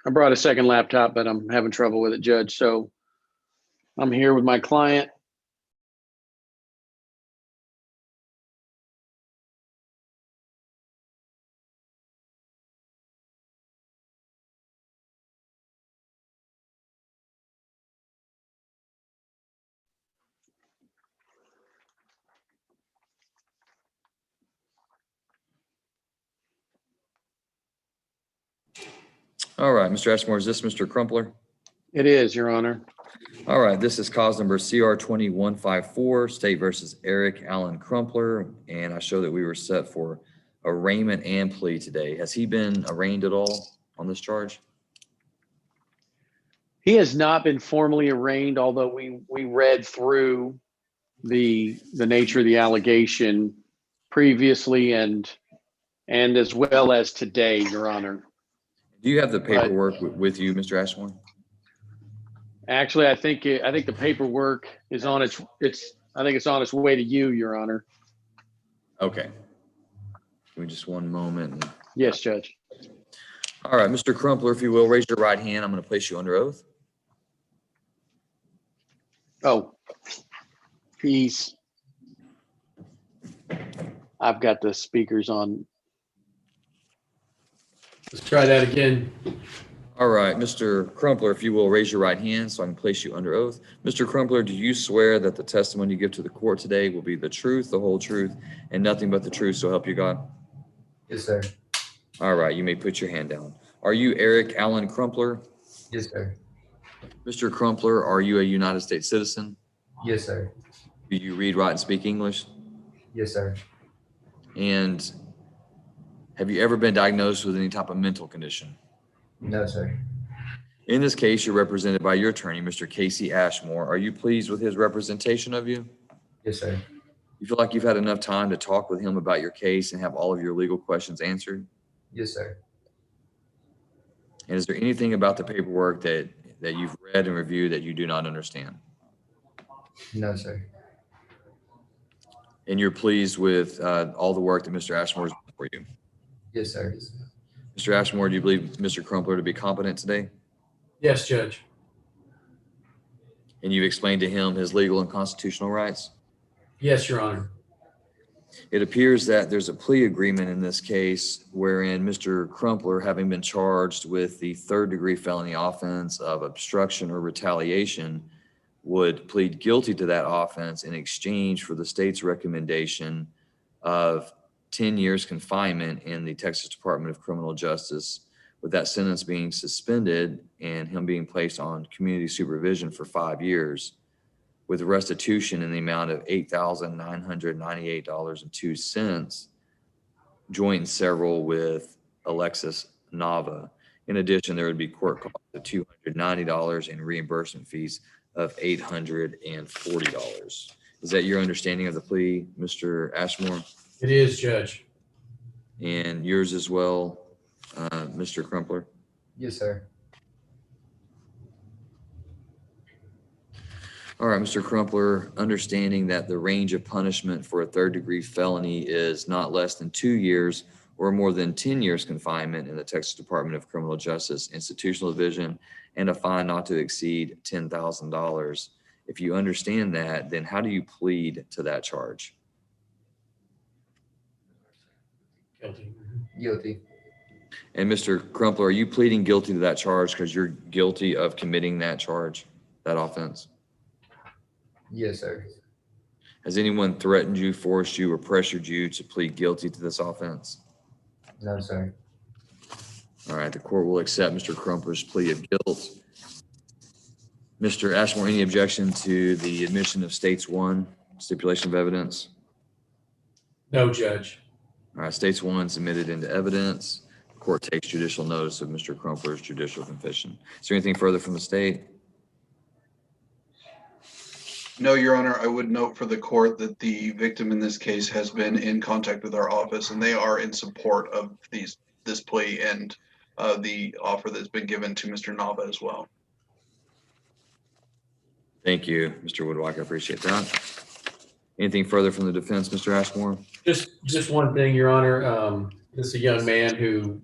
I brought a second laptop, but I'm having trouble with it, Judge. So I'm here with my client. All right, Mr. Ashmore, is this Mr. Crumpler? It is, Your Honor. All right, this is cause number CR 2154, State versus Eric Allen Crumpler, and I show that we were set for arraignment and plea today. Has he been arraigned at all on this charge? He has not been formally arraigned, although we read through the nature of the allegation previously and as well as today, Your Honor. Do you have the paperwork with you, Mr. Ashmore? Actually, I think the paperwork is on its on its way to you, Your Honor. Okay. Give me just one moment. Yes, Judge. All right, Mr. Crumpler, if you will, raise your right hand. I'm going to place you under oath. Oh, I've got the speakers on. Let's try that again. All right, Mr. Crumpler, if you will, raise your right hand so I can place you under oath. Mr. Crumpler, do you swear that the testimony you give to the court today will be the truth, the whole truth, and nothing but the truth, so help you God? Yes, sir. All right, you may put your hand down. Are you Eric Allen Crumpler? Yes, sir. Mr. Crumpler, are you a United States citizen? Yes, sir. Do you read, write, and speak English? Yes, sir. And have you ever been diagnosed with any type of mental condition? No, sir. In this case, you're represented by your attorney, Mr. Casey Ashmore. Are you pleased with his representation of you? Yes, sir. You feel like you've had enough time to talk with him about your case and have all of your legal questions answered? Yes, sir. And is there anything about the paperwork that you've read and reviewed that you do not understand? No, sir. And you're pleased with all the work that Mr. Ashmore has done for you? Yes, sir. Mr. Ashmore, do you believe Mr. Crumpler to be competent today? Yes, Judge. And you've explained to him his legal and constitutional rights? Yes, Your Honor. It appears that there's a plea agreement in this case wherein Mr. Crumpler, having been charged with the third-degree felony offense of obstruction or retaliation, would plead guilty to that offense in exchange for the state's recommendation of 10 years confinement in the Texas Department of Criminal Justice, with that sentence being suspended and him being placed on community supervision for 5 years, with restitution in the amount of $8,998.02, joint and several with Alexis Nava. In addition, there would be court costs of $290 and reimbursement fees of $840. Is that your understanding of the plea, Mr. Ashmore? It is, Judge. And yours as well, Mr. Crumpler? Yes, sir. All right, Mr. Crumpler, understanding that the range of punishment for a third-degree felony is not less than 2 years or more than 10 years confinement in the Texas Department of Criminal Justice Institutional Division and a fine not to exceed $10,000. If you understand that, then how do you plead to that charge? Guilty. Guilty. And Mr. Crumpler, are you pleading guilty to that charge because you're guilty of committing that charge, that offense? Yes, sir. Has anyone threatened you, forced you, or pressured you to plead guilty to this offense? No, sir. All right, the court will accept Mr. Crumpler's plea of guilt. Mr. Ashmore, any objection to the admission of States 1, stipulation of evidence? No, Judge. All right, States 1 submitted into evidence. The court takes judicial notice of Mr. Crumpler's judicial confession. Is there anything further from the state? No, Your Honor, I would note for the court that the victim in this case has been in contact with our office, and they are in support of this plea and the offer that's been given to Mr. Nava as well. Thank you, Mr. Woodwalk. I appreciate that. Anything further from the defense, Mr. Ashmore? Just one thing, Your Honor. This is a young man who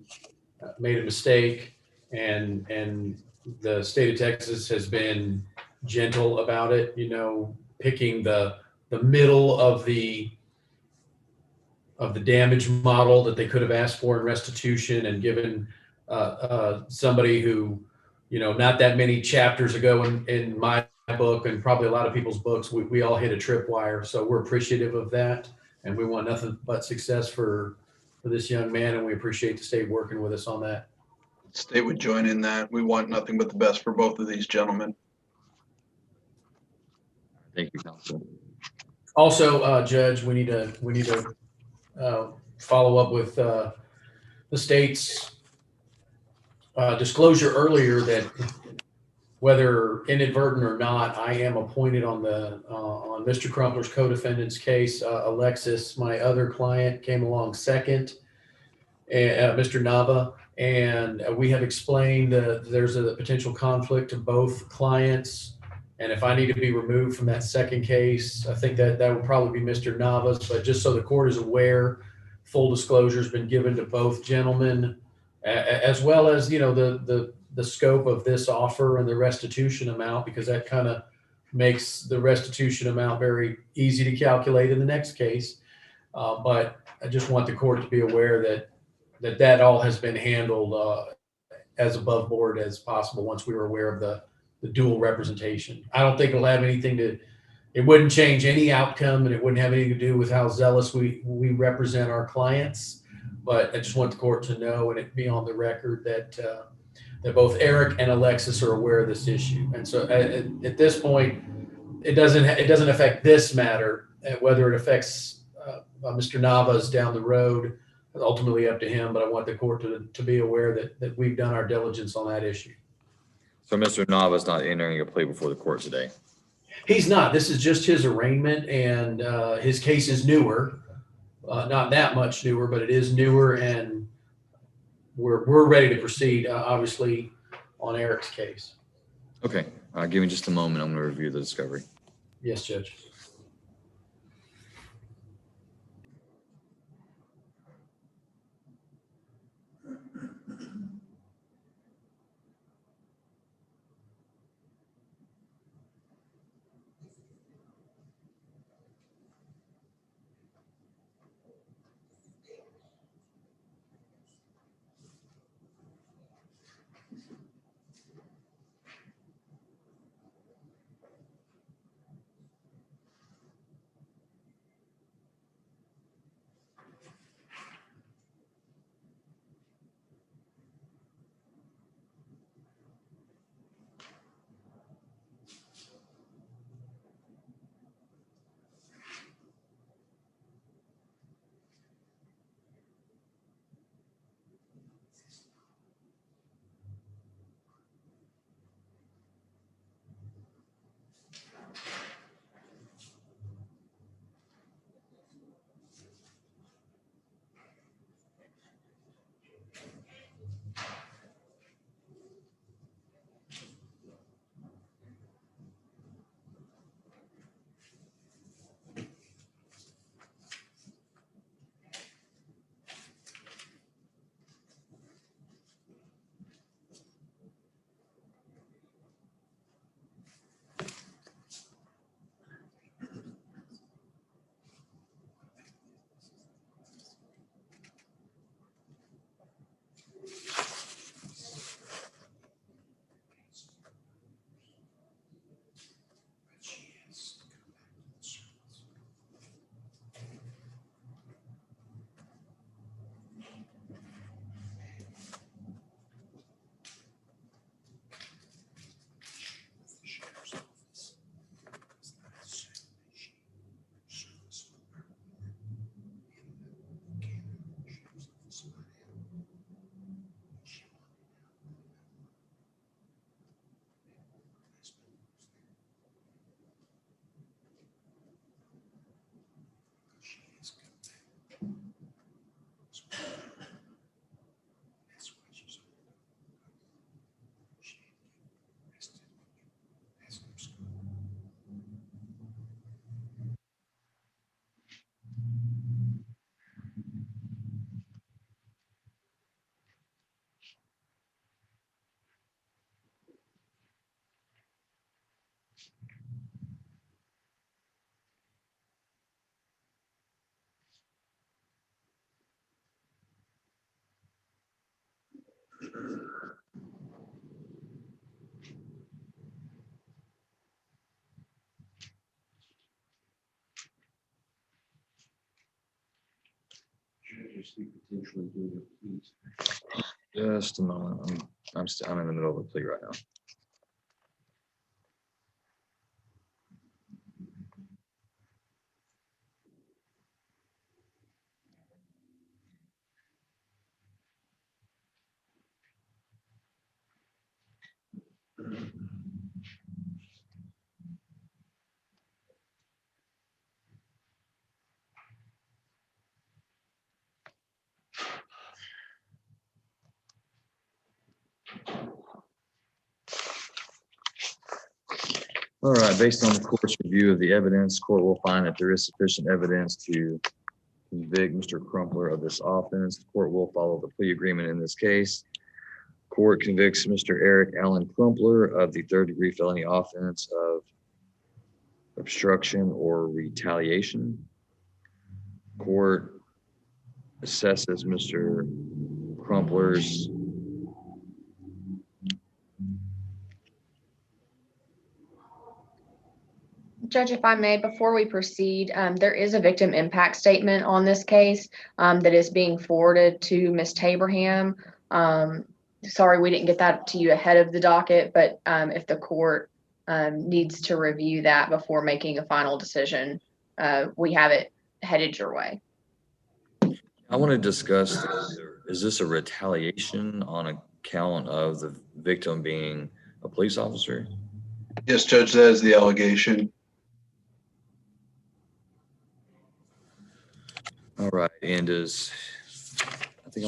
made a mistake, and the state of Texas has been gentle about it, you know, picking the middle of the damage model that they could have asked for in restitution, and given somebody who, you know, not that many chapters ago in my book and probably a lot of people's books, we all hit a tripwire. So we're appreciative of that, and we want nothing but success for this young man, and we appreciate the state working with us on that. The state would join in that. We want nothing but the best for both of these gentlemen. Thank you, counsel. Also, Judge, we need to follow up with the state's disclosure earlier that whether inadvertent or not, I am appointed on Mr. Crumpler's co-defendant's case. Alexis, my other client, came along second, Mr. Nava, and we have explained that there's a potential conflict of both clients. And if I need to be removed from that second case, I think that would probably be Mr. Nava's. But just so the court is aware, full disclosure has been given to both gentlemen, as well as, you know, the scope of this offer and the restitution amount, because that kind of makes the restitution amount very easy to calculate in the next case. But I just want the court to be aware that all has been handled as above board as possible once we were aware of the dual representation. I don't think it'll have anything it wouldn't change any outcome, and it wouldn't have anything to do with how zealous we represent our clients. But I just want the court to know, and it be on the record, that both Eric and Alexis are aware of this issue. And so at this point, it doesn't affect this matter. Whether it affects Mr. Nava's down the road, ultimately up to him. But I want the court to be aware that we've done our diligence on that issue. So Mr. Nava is not entering a plea before the court today? He's not. This is just his arraignment, and his case is newer. Not that much newer, but it is newer, and we're ready to proceed, obviously, on Eric's case. Okay. Give me just a moment. I'm going to review the discovery. Yes, Judge. seriously potentially doing a plea. Just a moment. I'm in the middle of a plea right now. All right, based on the court's review of the evidence, court will find that there is sufficient evidence to convict Mr. Crumpler of this offense. The court will follow the plea agreement in this case. Court convicts Mr. Eric Allen Crumpler of the third-degree felony offense of obstruction or retaliation. Court assesses Mr. Crumpler's Judge, if I may, before we proceed, there is a victim impact statement on this case that is being forwarded to Ms. Taberham. Sorry, we didn't get that to you ahead of the docket, but if the court needs to review that before making a final decision, we have it headed your way. I want to discuss, is this a retaliation on account of the victim being a police officer? Yes, Judge, that is the allegation. All right, and I think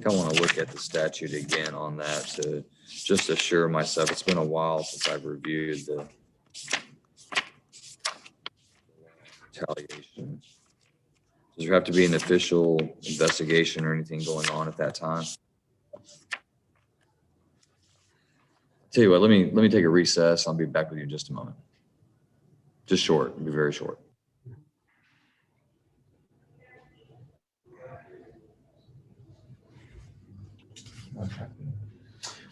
I want to look at the statute again on that to just assure myself. It's been a while since I've reviewed the retaliation. Does there have to be an official investigation or anything going on at that time? Tell you what, let me take a recess. I'll be back with you in just a moment. Just short, it'll be very short.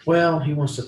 Well, he wants to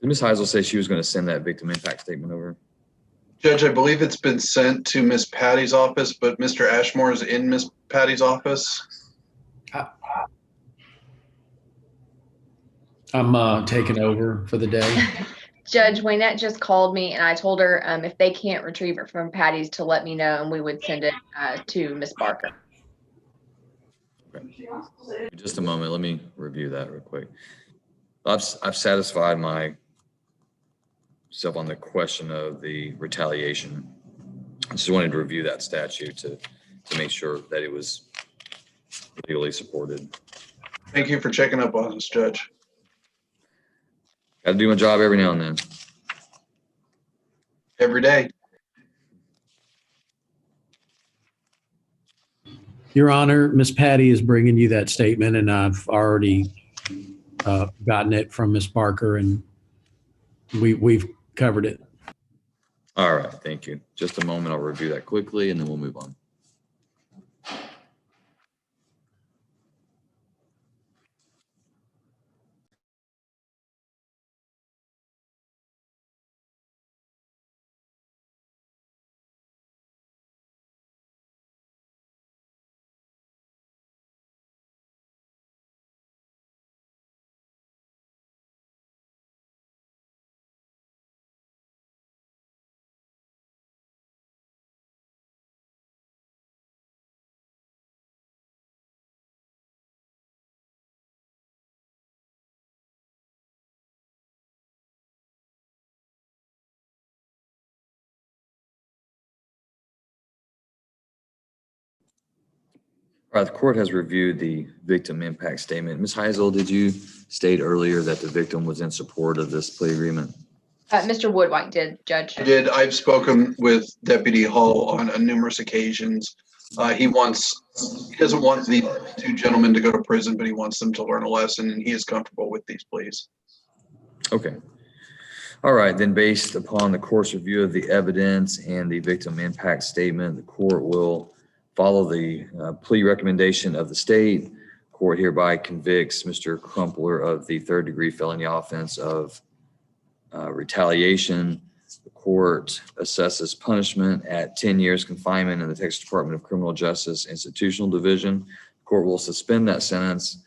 Did Ms. Heisel say she was going to send that victim impact statement over? Judge, I believe it's been sent to Miss Patty's office, but Mr. Ashmore is in Miss Patty's office. I'm taking over for the day. Judge Waynette just called me and I told her if they can't retrieve it from Patty's to let me know and we would send it to Miss Barker. Okay. Just a moment. Let me review that real quick. I've satisfied myself on the question of the retaliation. I just wanted to review that statute to make sure that it was legally supported. Thank you for checking up on us, Judge. Got to do my job every now and then. Every day. Your Honor, Miss Patty is bringing you that statement, and I've already gotten it from Miss Barker, and we've covered it. All right, thank you. Just a moment, I'll review that quickly, and then we'll move on. All right, the court has reviewed the victim impact statement. Ms. Heisel, did you state earlier that the victim was in support of this plea agreement? Mr. Woodwhite did, Judge. I did. I've spoken with Deputy Hull on numerous occasions. He doesn't want the two gentlemen to go to prison, but he wants them to learn a lesson, and he is comfortable with these pleas. Okay. All right, then based upon the court's review of the evidence and the victim impact statement, the court will follow the plea recommendation of the state. Court hereby convicts Mr. Crumpler of the third-degree felony offense of retaliation. The court assesses punishment at 10 years confinement in the Texas Department of Criminal Justice Institutional Division. The court will suspend that sentence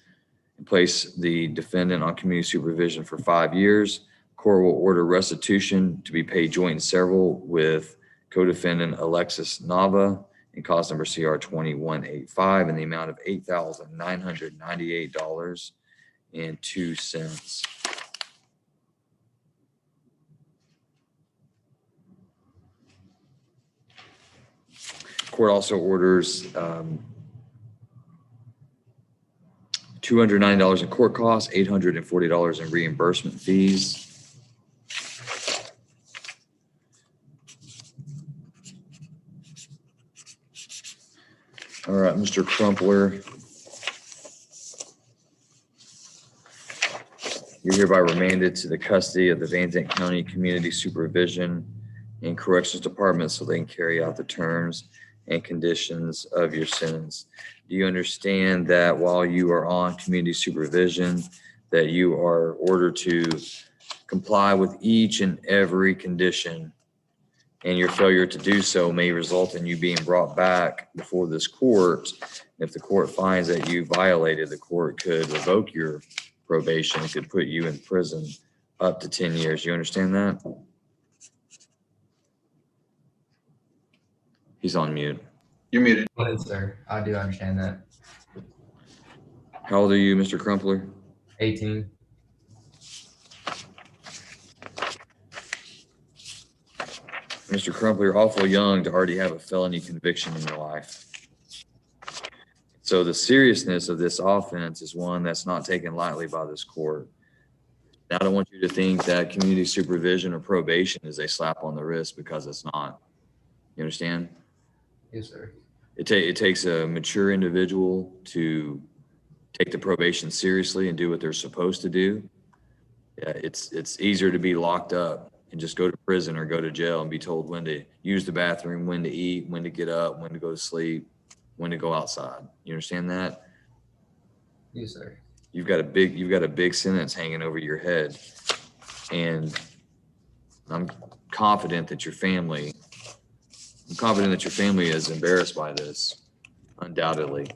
and place the defendant on community supervision for 5 years. The court will order restitution to be paid joint and several with co-defendant Alexis Nava in cause number CR 2185 in the amount of $8,998.02. Court also orders $290 in court costs, $840 in reimbursement fees. All right, Mr. Crumpler, you're hereby remanded to the custody of the Van Zandt County Community Supervision and Corrections Department so they can carry out the terms and conditions of your sentence. Do you understand that while you are on community supervision, that you are ordered to comply with each and every condition, and your failure to do so may result in you being brought back before this court? If the court finds that you violated, the court could revoke your probation. It could put you in prison up to 10 years. You understand that? He's on mute. You're muted. Yes, sir. I do understand that. How old are you, Mr. Crumpler? 18. Mr. Crumpler, you're awful young to already have a felony conviction in your life. So the seriousness of this offense is one that's not taken lightly by this court. I don't want you to think that community supervision or probation is a slap on the wrist, because it's not. You understand? Yes, sir. It takes a mature individual to take the probation seriously and do what they're supposed to do, yeah, it's easier to be locked up and just go to prison or go to jail and be told when to use the bathroom, when to eat, when to get up, when to go to sleep, when to go outside. You understand that? Yes, sir. You've got a big sentence hanging over your head, and I'm confident that your family is embarrassed by this, undoubtedly.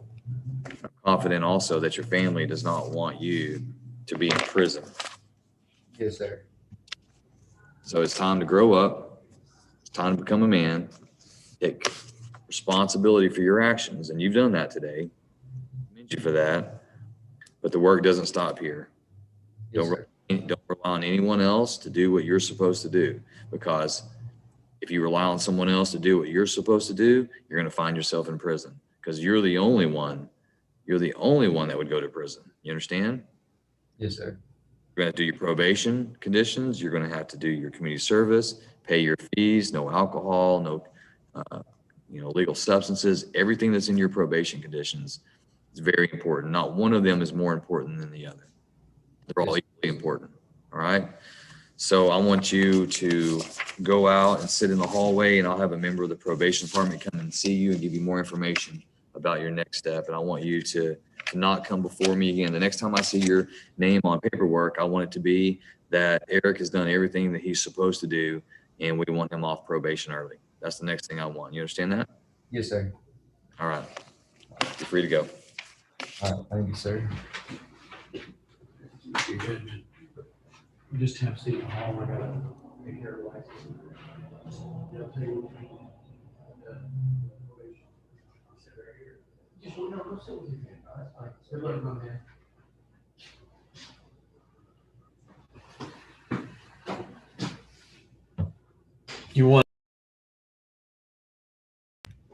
I'm confident also that your family does not want you to be in prison. Yes, sir. So it's time to grow up. It's time to become a man. Take responsibility for your actions, and you've done that today. I commend you for that. But the work doesn't stop here. Yes, Don't rely on anyone else to do what you're supposed to do, because if you rely on someone else to do what you're supposed to do, you're going to find yourself in prison, because you're the only one that would go to prison. You understand? Yes, sir. You're going to do your probation conditions. You're going to have to do your community service, pay your fees, no alcohol, no, illegal substances. Everything that's in your probation conditions is very important. Not one of them is more important than the other. They're all equally important. All right. So I want you to go out and sit in the hallway, and I'll have a member of the probation department come and see you and give you more information about your next step. And I want you to not come before me again. The next time I see your name on paperwork, I want it to be that Eric has done everything that he's supposed to do, and we want him off probation early. That's the next thing I want. You understand that? Yes, sir. All right. You're free to go. All right. Thank you, sir. You're good, man. You just have a seat in the hall. I gotta take care of the lights. Yeah, I'll tell you what. Just, no, go sit with me. That's fine. Good luck, my man.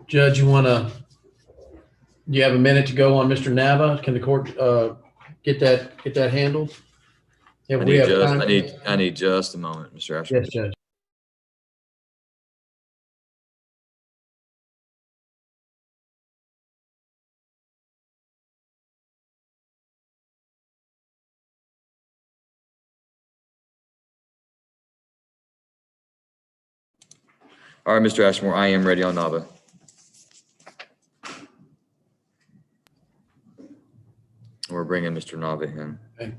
Judge, you have a minute to go on Mr. Nava? Can the court get that handled? Yeah, we have time. I need just a moment, Mr. Ashford. Yes, Judge. All right, Mr. Ashmore, I am ready on Nava. We're bringing Mr. Nava in. Okay.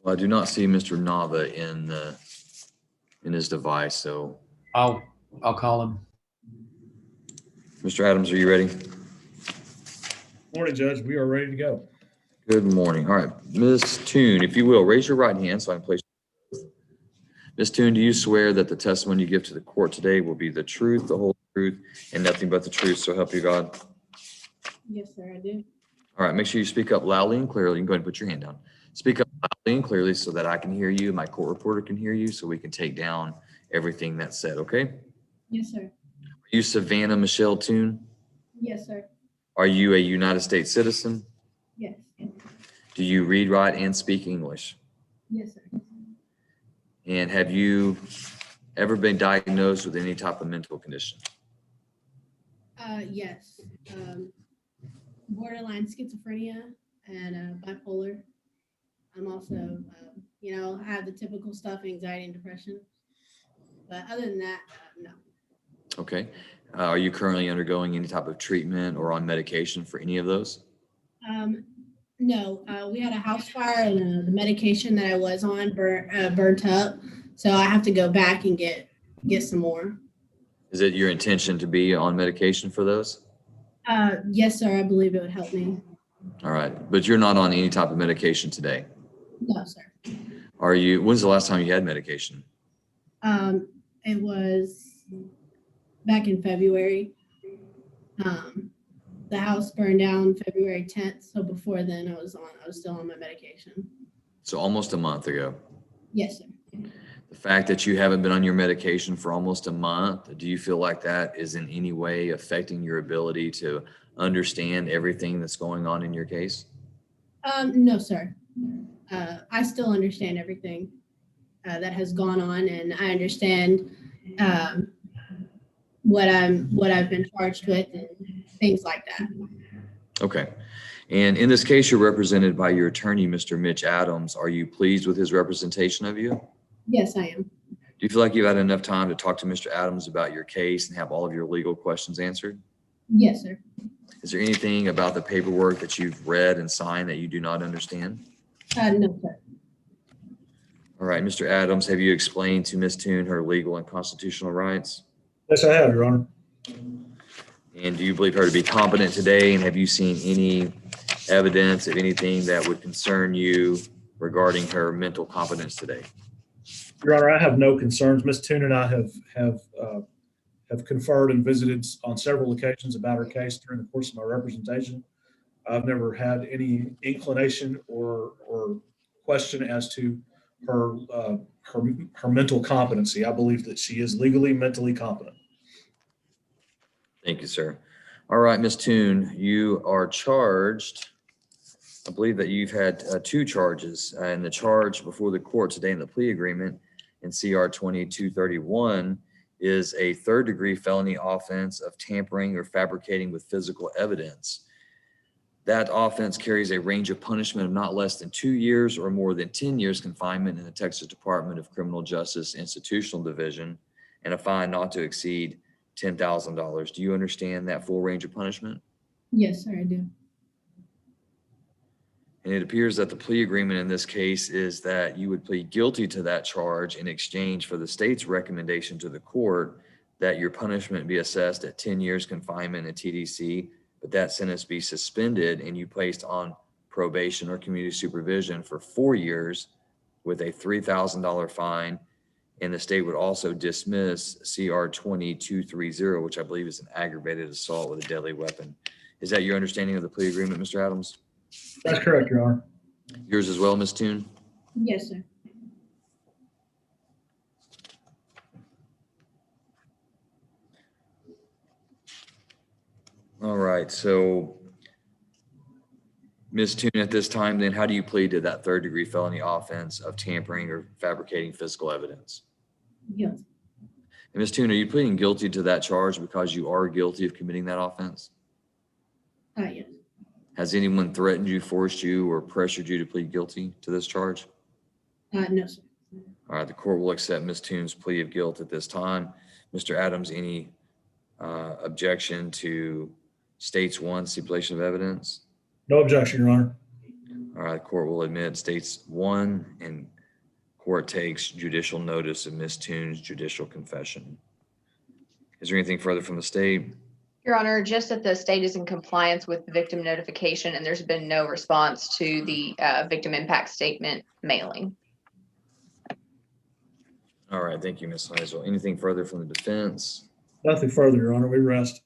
Well, I do not see Mr. Nava in his device, so. I'll call him. Mr. Adams, are you ready? Morning, Judge. We are ready to go. Good morning. All right, Ms. Toon, if you will, raise your right hand so I can place. Ms. Toon, do you swear that the testimony you give to the court today will be the truth, the whole truth, and nothing but the truth, so help you God? Yes, sir, I do. All right, make sure you speak up loudly and clearly. You can go ahead and put your hand down. Speak up loudly and clearly so that I can hear you, my court reporter can hear you, so we can take down everything that's said, okay? Yes, sir. Are you Savannah Michelle Toon? Yes, sir. Are you a United States citizen? Yes. Do you read, write, and speak English? Yes, sir. And have you ever been diagnosed with any type of mental condition? Yes. Borderline schizophrenia and bipolar. I'm also, I have the typical stuff, anxiety and depression. But other than that, no. Okay. Are you currently undergoing any type of treatment or on medication for any of those? No, we had a house fire and the medication that I was on burnt up. So I have to go back and get some more. Is it your intention to be on medication for those? Yes, sir. I believe it would help me. All right. But you're not on any type of medication today? No, sir. When's the last time you had medication? It was back in February. The house burned down February 10th. So before then I was still on my medication. So almost a month ago. Yes, sir. The The fact that you haven't been on your medication for almost a month, do you feel like that is in any way affecting your ability to understand everything that's going on in your case? No, sir. I still understand everything that has gone on, and I understand what I've been charged with and things like that. Okay. And in this case, you're represented by your attorney, Mr. Mitch Adams. Are you pleased with his representation of you? Yes, I am. Do you feel like you've had enough time to talk to Mr. Adams about your case and have all of your legal questions answered? Yes, sir. Is there anything about the paperwork that you've read and signed that you do not understand? No, sir. All right, Mr. Adams, have you explained to Ms. Toon her legal and constitutional rights? Yes, I have, Your Honor. And do you believe her to be competent today? And have you seen any evidence of anything that would concern you regarding her mental competence today? Your Honor, I have no concerns. Ms. Toon and I have conferred and visited on several occasions about her case during the course of my representation. I've never had any inclination or question as to her mental competency. I believe that she is legally, mentally competent. Thank you, sir. All right, Ms. Toon, you are charged. I believe that you've had two charges, and the charge before the court today in the plea agreement in CR 2231 is a third-degree felony offense of tampering or fabricating with physical evidence. That offense carries a range of punishment of not less than 2 years or more than 10 years confinement in the Texas Department of Criminal Justice Institutional Division and a fine not to exceed $10,000. Do you understand that full range of punishment? Yes, sir, I do. And it appears that the plea agreement in this case is that you would plead guilty to that charge in exchange for the state's recommendation to the court that your punishment be assessed at 10 years confinement in TDC, but that sentence be suspended and you placed on probation or community supervision for 4 years with a $3,000 fine. And the state would also dismiss CR 2230, which I believe is an aggravated assault with a deadly weapon. Is that your understanding of the plea agreement, Mr. Adams? That's correct, Your Honor. Yours as well, Ms. Toon? Yes, sir. All right, so Ms. Toon, at this time, then how do you plead to that third-degree felony offense of tampering or fabricating physical evidence? Yes. And Ms. Toon, are you pleading guilty to that charge because you are guilty of committing that offense? Yes. Has anyone threatened you, forced you, or pressured you to plead guilty to this charge? No, sir. All right, the court will accept Ms. Toon's plea of guilt at this time. Mr. Adams, any objection to States 1 stipulation of evidence? No objection, Your Honor. All right, the court will admit States 1 and court takes judicial notice of Ms. Toon's judicial confession. Is there anything further from the state? Your Honor, just that the state is in compliance with the victim notification and there's been no response to the victim impact statement mailing. All right, thank you, Ms. Heisel. Anything further from the defense? Nothing further, Your Honor. We rest.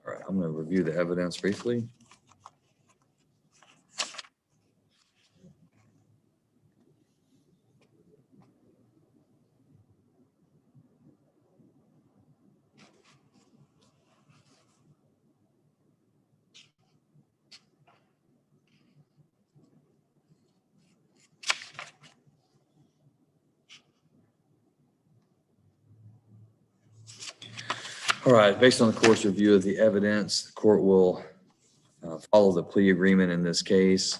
All right, I'm going to review the evidence briefly. All right, based on the court's review of the evidence, the court will follow the plea agreement in this case.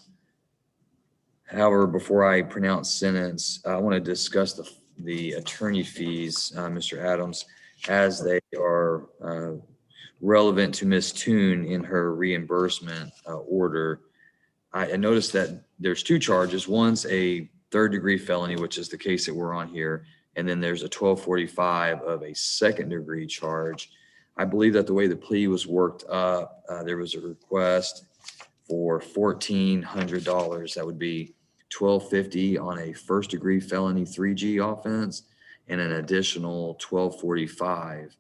However, before I pronounce sentence, I want to discuss the attorney fees, Mr. Adams, as they are relevant to Ms. Toon in her reimbursement order. I noticed that there's two charges. One's a third-degree felony, which is the case that we're on here, and then there's a 1245 of a second-degree charge. I believe that the way the plea was worked up, there was a request for $1,400. That would be $1,250 on a first-degree felony 3G offense and an additional $1,245.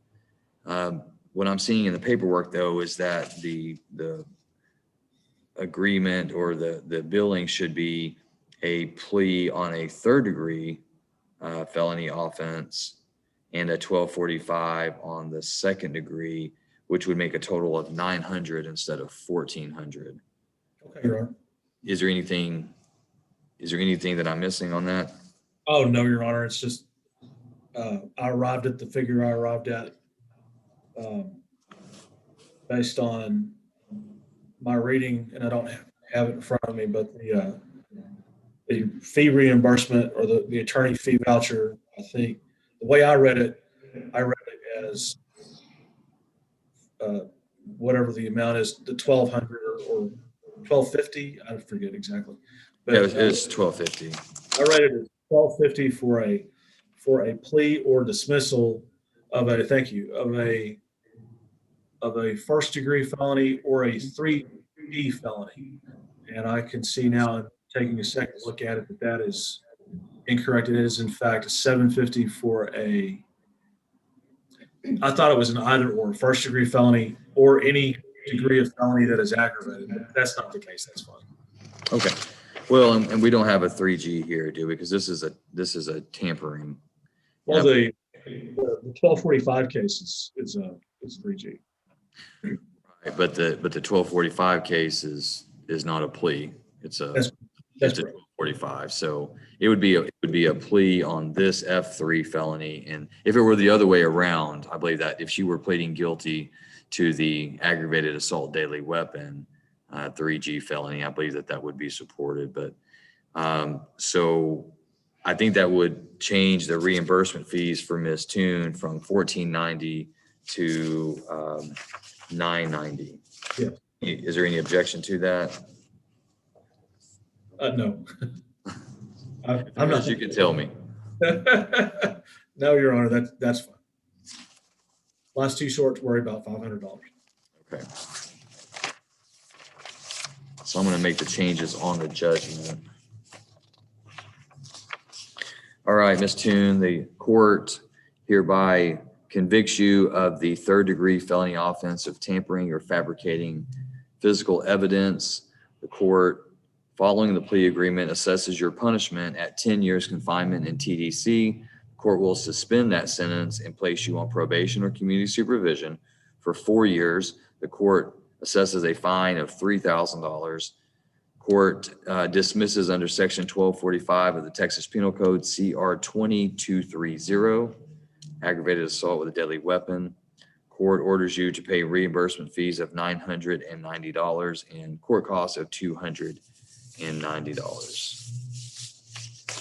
What I'm seeing in the paperwork though is that the agreement or the billing should be a plea on a third degree felony offense and a 1245 on the second degree, which would make a total of 900 instead of 1400. Okay, Your Honor. Is there anything that I'm missing on that? Oh, no, Your Honor. It's just, I arrived at the figure I arrived at based on my reading, and I don't have it in front of me, but the fee reimbursement or the attorney fee voucher, I think, the way I read it as whatever the amount is, the 1,200 or 1,250, I forget exactly. But Yeah, it's 1250. I read it as 1,250 for a plea or dismissal of a, thank you, of a first degree felony or a 3D felony. And I can see now, in taking a second look at it, that is incorrect. It is in fact a 750 for a, I thought it was an either or, first degree felony or any degree of felony that is aggravated. That's not the case. That's fine. Okay. Well, and we don't have a 3G here, do we? Because this is a tampering. Well, the 1245 case is 3G. Right, but the 1245 case is not a plea. It's a 1245. So it would be a plea on this F3 felony. And if it were the other way around, I believe that if she were pleading guilty to the aggravated assault deadly weapon 3G felony, I believe that would be supported. But so I think that would change the reimbursement fees for Ms. Toon from $1,490 to $990. Yeah. Is there any objection to that? No. I'm not. You can tell me. No, Your Honor, that's fine. Life's too short to worry about $500. Okay. So I'm going to make the changes on the judgment. All right, Ms. Toon, the court hereby convicts you of the third degree felony offense of tampering or fabricating physical evidence. The court, following the plea agreement, assesses your punishment at 10 years confinement in TDC. The court will suspend that sentence and place you on probation or community supervision for 4 years. The court assesses a fine of $3,000. Court dismisses under section 1245 of the Texas Penal Code, CR 20230, aggravated assault with a deadly weapon. Court orders you to pay reimbursement fees of $990 and court costs of $290.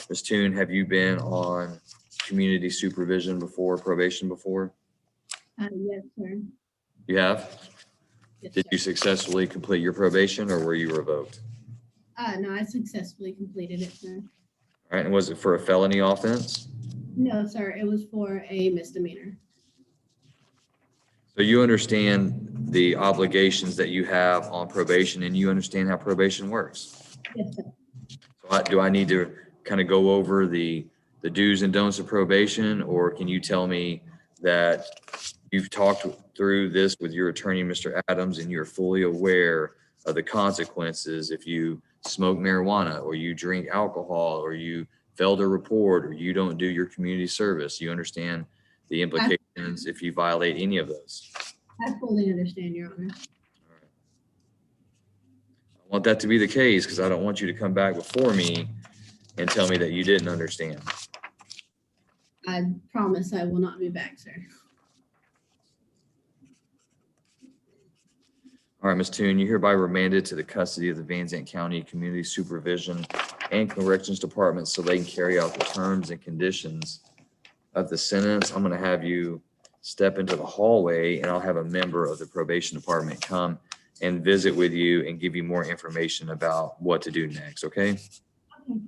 Ms. Toon, have you been on community supervision before, probation before? Yes, sir. You have? Yes, Did sir. you successfully complete your probation or were you revoked? No, I successfully completed it, sir. All right, and was it for a felony offense? No, sir, it was for a misdemeanor. So you understand the obligations that you have on probation and you understand how probation works? Yes, sir. So do I need to kind of go over the do's and don'ts of probation, or can you tell me that you've talked through this with your attorney, Mr. Adams, and you're fully aware of the consequences if you smoke marijuana or you drink alcohol or you fail to report or you don't do your community service? You understand the implications if you violate any of those? I fully understand, Your Honor. I want that to be the case because I don't want you to come back before me and tell me that you didn't understand. I promise I will not be back, sir. All right, Ms. Toon, you're hereby remanded to the custody of the Van Zandt County Community Supervision and Corrections Department so they can carry out the terms and conditions of the sentence. I'm going to have you step into the hallway and I'll have a member of the probation department come and visit with you and give you more information about what to do next, okay? Okay.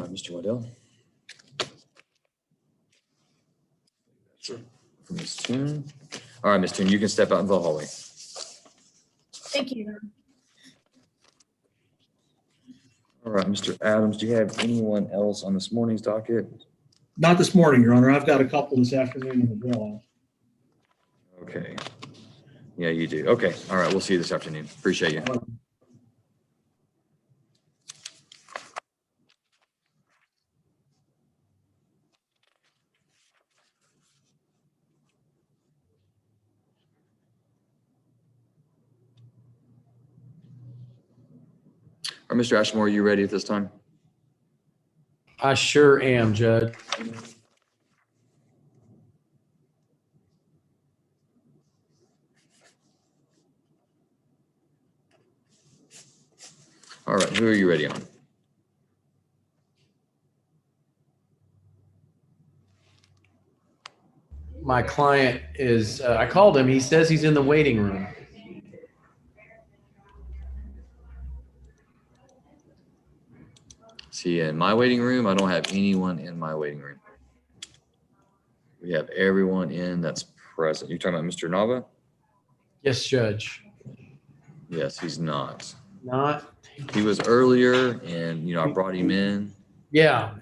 right, Mr. Waddell. Sure. For Ms. Toon. All right, Ms. Toon, you can step out into the hallway. Thank you. All right, Mr. Adams, do you have anyone else on this morning's docket? Not this morning, Your Honor. I've got a couple this afternoon as well. Okay. Yeah, you do. Okay. All right. We'll see you this afternoon. Appreciate you. All right, Mr. Ashmore, are you ready at this time? I sure am, Judge. All right. Who are you ready on? My client is, I called him. He says he's in the waiting room. See, in my waiting room, I don't have anyone in my waiting room. We have everyone in that's present. You're talking about Mr. Nava? Yes, Judge. Yes, he's not. Not? He was earlier and, you know, I brought him in. Yeah.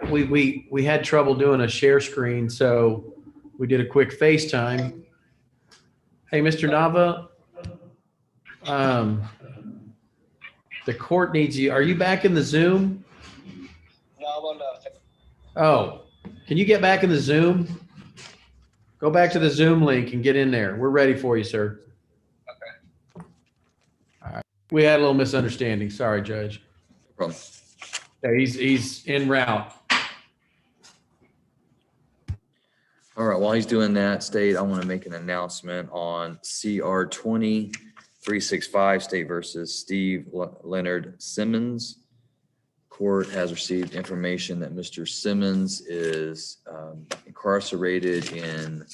We had trouble doing a share screen, so we did a quick FaceTime. Hey, Mr. Nava, the court needs you. Are you back in the Zoom? Oh, can you get back in the Zoom? Go back to the Zoom link and get in there. We're ready for you, sir. Okay. All right. We had a little misunderstanding. Sorry, Judge. No problem. Yeah, he's en route. All right, while he's doing that, State, I want to make an announcement on CR 20-365, State versus Steve Leonard Simmons. Court has received information that Mr. Simmons is incarcerated in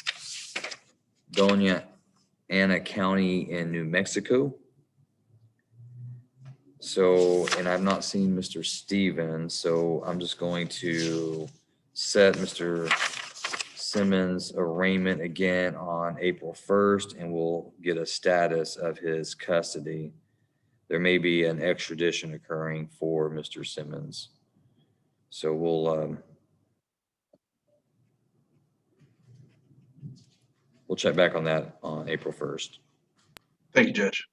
Doña Ana County in New Mexico. So, and I've not seen Mr. Stevens, so I'm just going to set Mr. Simmons' arraignment again on April 1st, and we'll get a status of his custody. There may be an extradition occurring for Mr. Simmons. So we'll check back on that on April 1st. Thank you, Judge.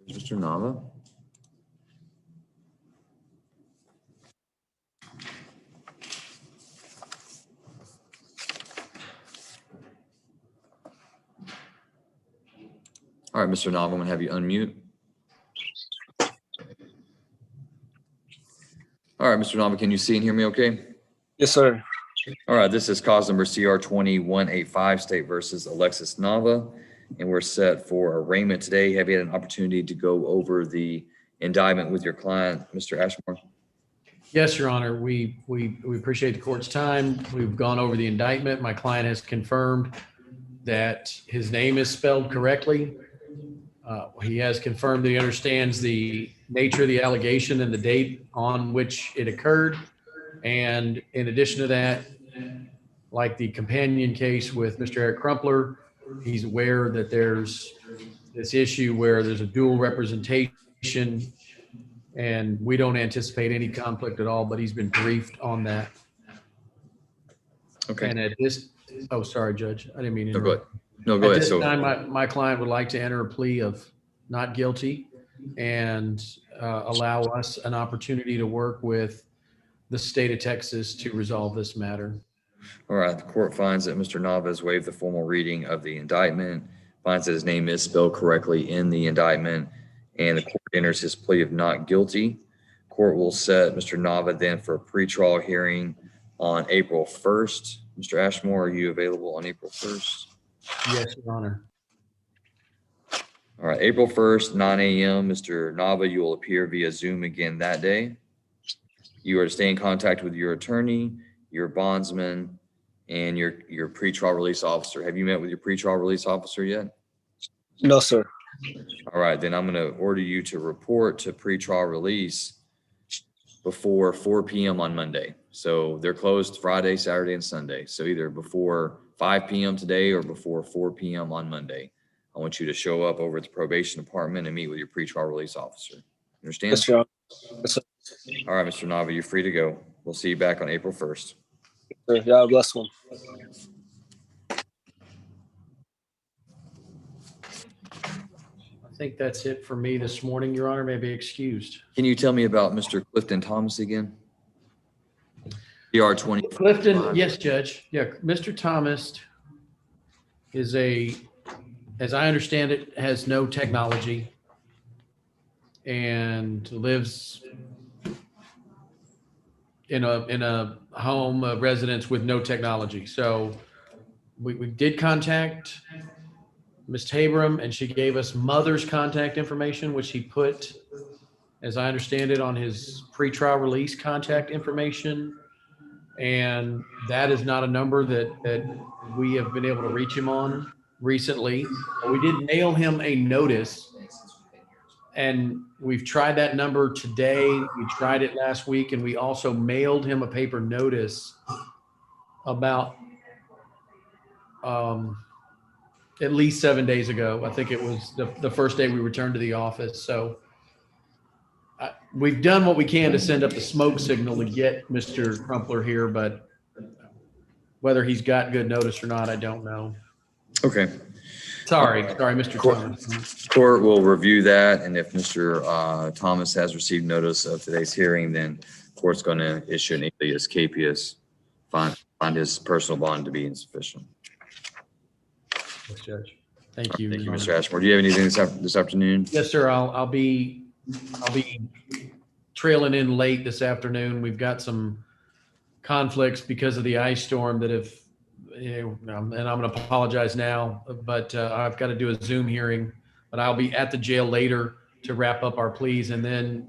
Mr. Nava. All right, Mr. Nava, I'm gonna have you unmute. All right, Mr. Nava, can you see and hear me okay? Yes, sir. All right, this is cause number CR 20-185, State versus Alexis Nava, and we're set for arraignment today. Have you had an opportunity to go over the indictment with your client, Mr. Ashmore? Yes, Your Honor. We appreciate the court's time. We've gone over the indictment. My client has confirmed that his name is spelled correctly. He has confirmed that he understands the nature of the allegation and the date on which it occurred. And in addition to that, like the companion case with Mr. Eric Crumpler, he's aware that there's this issue where there's a dual representation, and we don't anticipate any conflict at all, but he's been briefed on that. Okay. And at this, oh, sorry, Judge, I didn't mean to No, go ahead. interrupt. No, go At ahead. this So, time, my client would like to enter a plea of not guilty and allow us an opportunity to work with the state of Texas to resolve this matter. all right, the court finds that Mr. Nava has waived the formal reading of the indictment, finds that his name is spelled correctly in the indictment, and the court enters his plea of not guilty. Court will set Mr. Nava then for a pretrial hearing on April 1st. Mr. Ashmore, are you available on April 1st? Yes, Your Honor. All right, April 1st, 9 a.m. Mr. Nava, you will appear via Zoom again that day. You are to stay in contact with your attorney, your bondsman, and your pretrial release officer. Have you met with your pretrial release officer yet? No, sir. All right, then I'm going to order you to report to pretrial release before 4 p.m. on Monday. So they're closed Friday, Saturday, and Sunday. So either before 5 p.m. today or before 4 p.m. on Monday. I want you to show up over at the probation department and meet with your pretrial release officer. Understand? Yes, Your Honor. Yes, sir. All right, Mr. Nava, you're free to go. We'll see you back on April 1st. Sir, y'all bless one. I think that's it for me this morning, Your Honor. May be excused. Can you tell me about Mr. Clifton Thomas again? PR 20. Clifton, yes, Judge. Yeah, Mr. Thomas is as I understand it, has no technology and lives in a home, a residence with no technology. So we did contact Ms. Tabram, and she gave us mother's contact information, which he put, as I understand it, on his pretrial release contact information. And that is not a number that we have been able to reach him on recently. We did mail him a notice, and we've tried that number today. We tried it last week, and we also mailed him a paper notice about at least 7 days ago. I think it was the first day we returned to the office. So we've done what we can to send up the smoke signal to get Mr. Crumpler here, but whether he's got good notice or not, I don't know. Okay. Sorry, Mr. Thomas. Court will review that, and if Mr. Thomas has received notice of today's hearing, then court's going to issue an alias capias, find his personal bond to be insufficient. Yes, Judge. Thank you. Thank you, Mr. Ashmore. Do you have anything this afternoon? Yes, sir. I'll be trailing in late this afternoon. We've got some conflicts because of the ice storm that have, and I'm going to apologize now, but I've got to do a Zoom hearing, but I'll be at the jail later to wrap up our pleas. And then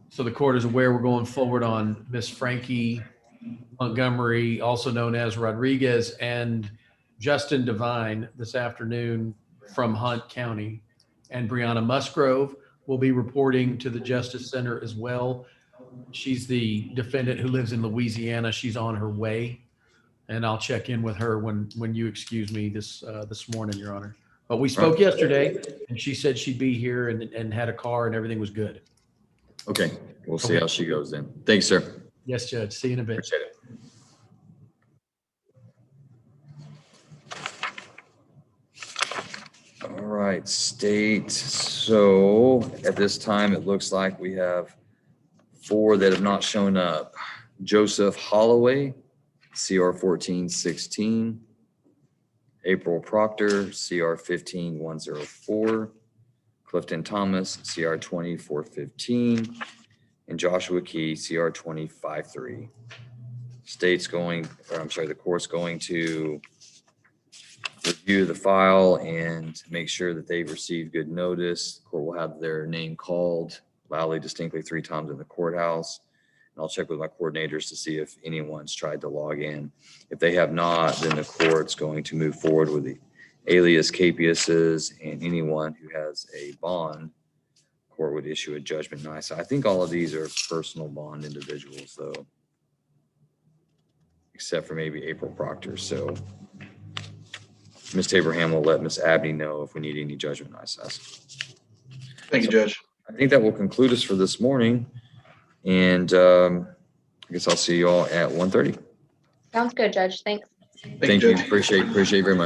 so the court is aware we're going forward on Miss Frankie Montgomery, also known as Rodriguez, and Justin Devine this afternoon from Hunt County. And Brianna Musgrove will be reporting to the Justice Center as well. She's the defendant who lives in Louisiana. She's on her way, and I'll check in with her when you excuse me this morning, Your Honor. But we spoke yesterday, and she said she'd be here and had a car and everything was good. Okay, we'll see how she goes then. Thanks, sir. Yes, Judge. See you in a bit. Appreciate it. All right, state. So at this time, it looks like we have 4 that have not shown up. Joseph Holloway, CR 1416. April Proctor, CR 15104. Clifton Thomas, CR 20415. And Joshua Key, CR 253. The court's going to review the file and make sure that they've received good notice. The court will have their name called loudly, distinctly 3 times in the courthouse. And I'll check with my coordinators to see if anyone's tried to log in. If they have not, then the court's going to move forward with the alias capiases, and anyone who has a bond, court would issue a judgment nice. I think all of these are personal bond individuals though, except for maybe April Proctor. So Ms. Abraham will let Ms. Abney know if we need any judgment nice. Thank you, Judge. I think that will conclude us for this morning. And I guess I'll see you all at 1:30. Sounds good, Judge. Thanks. Thank you. Appreciate you very much.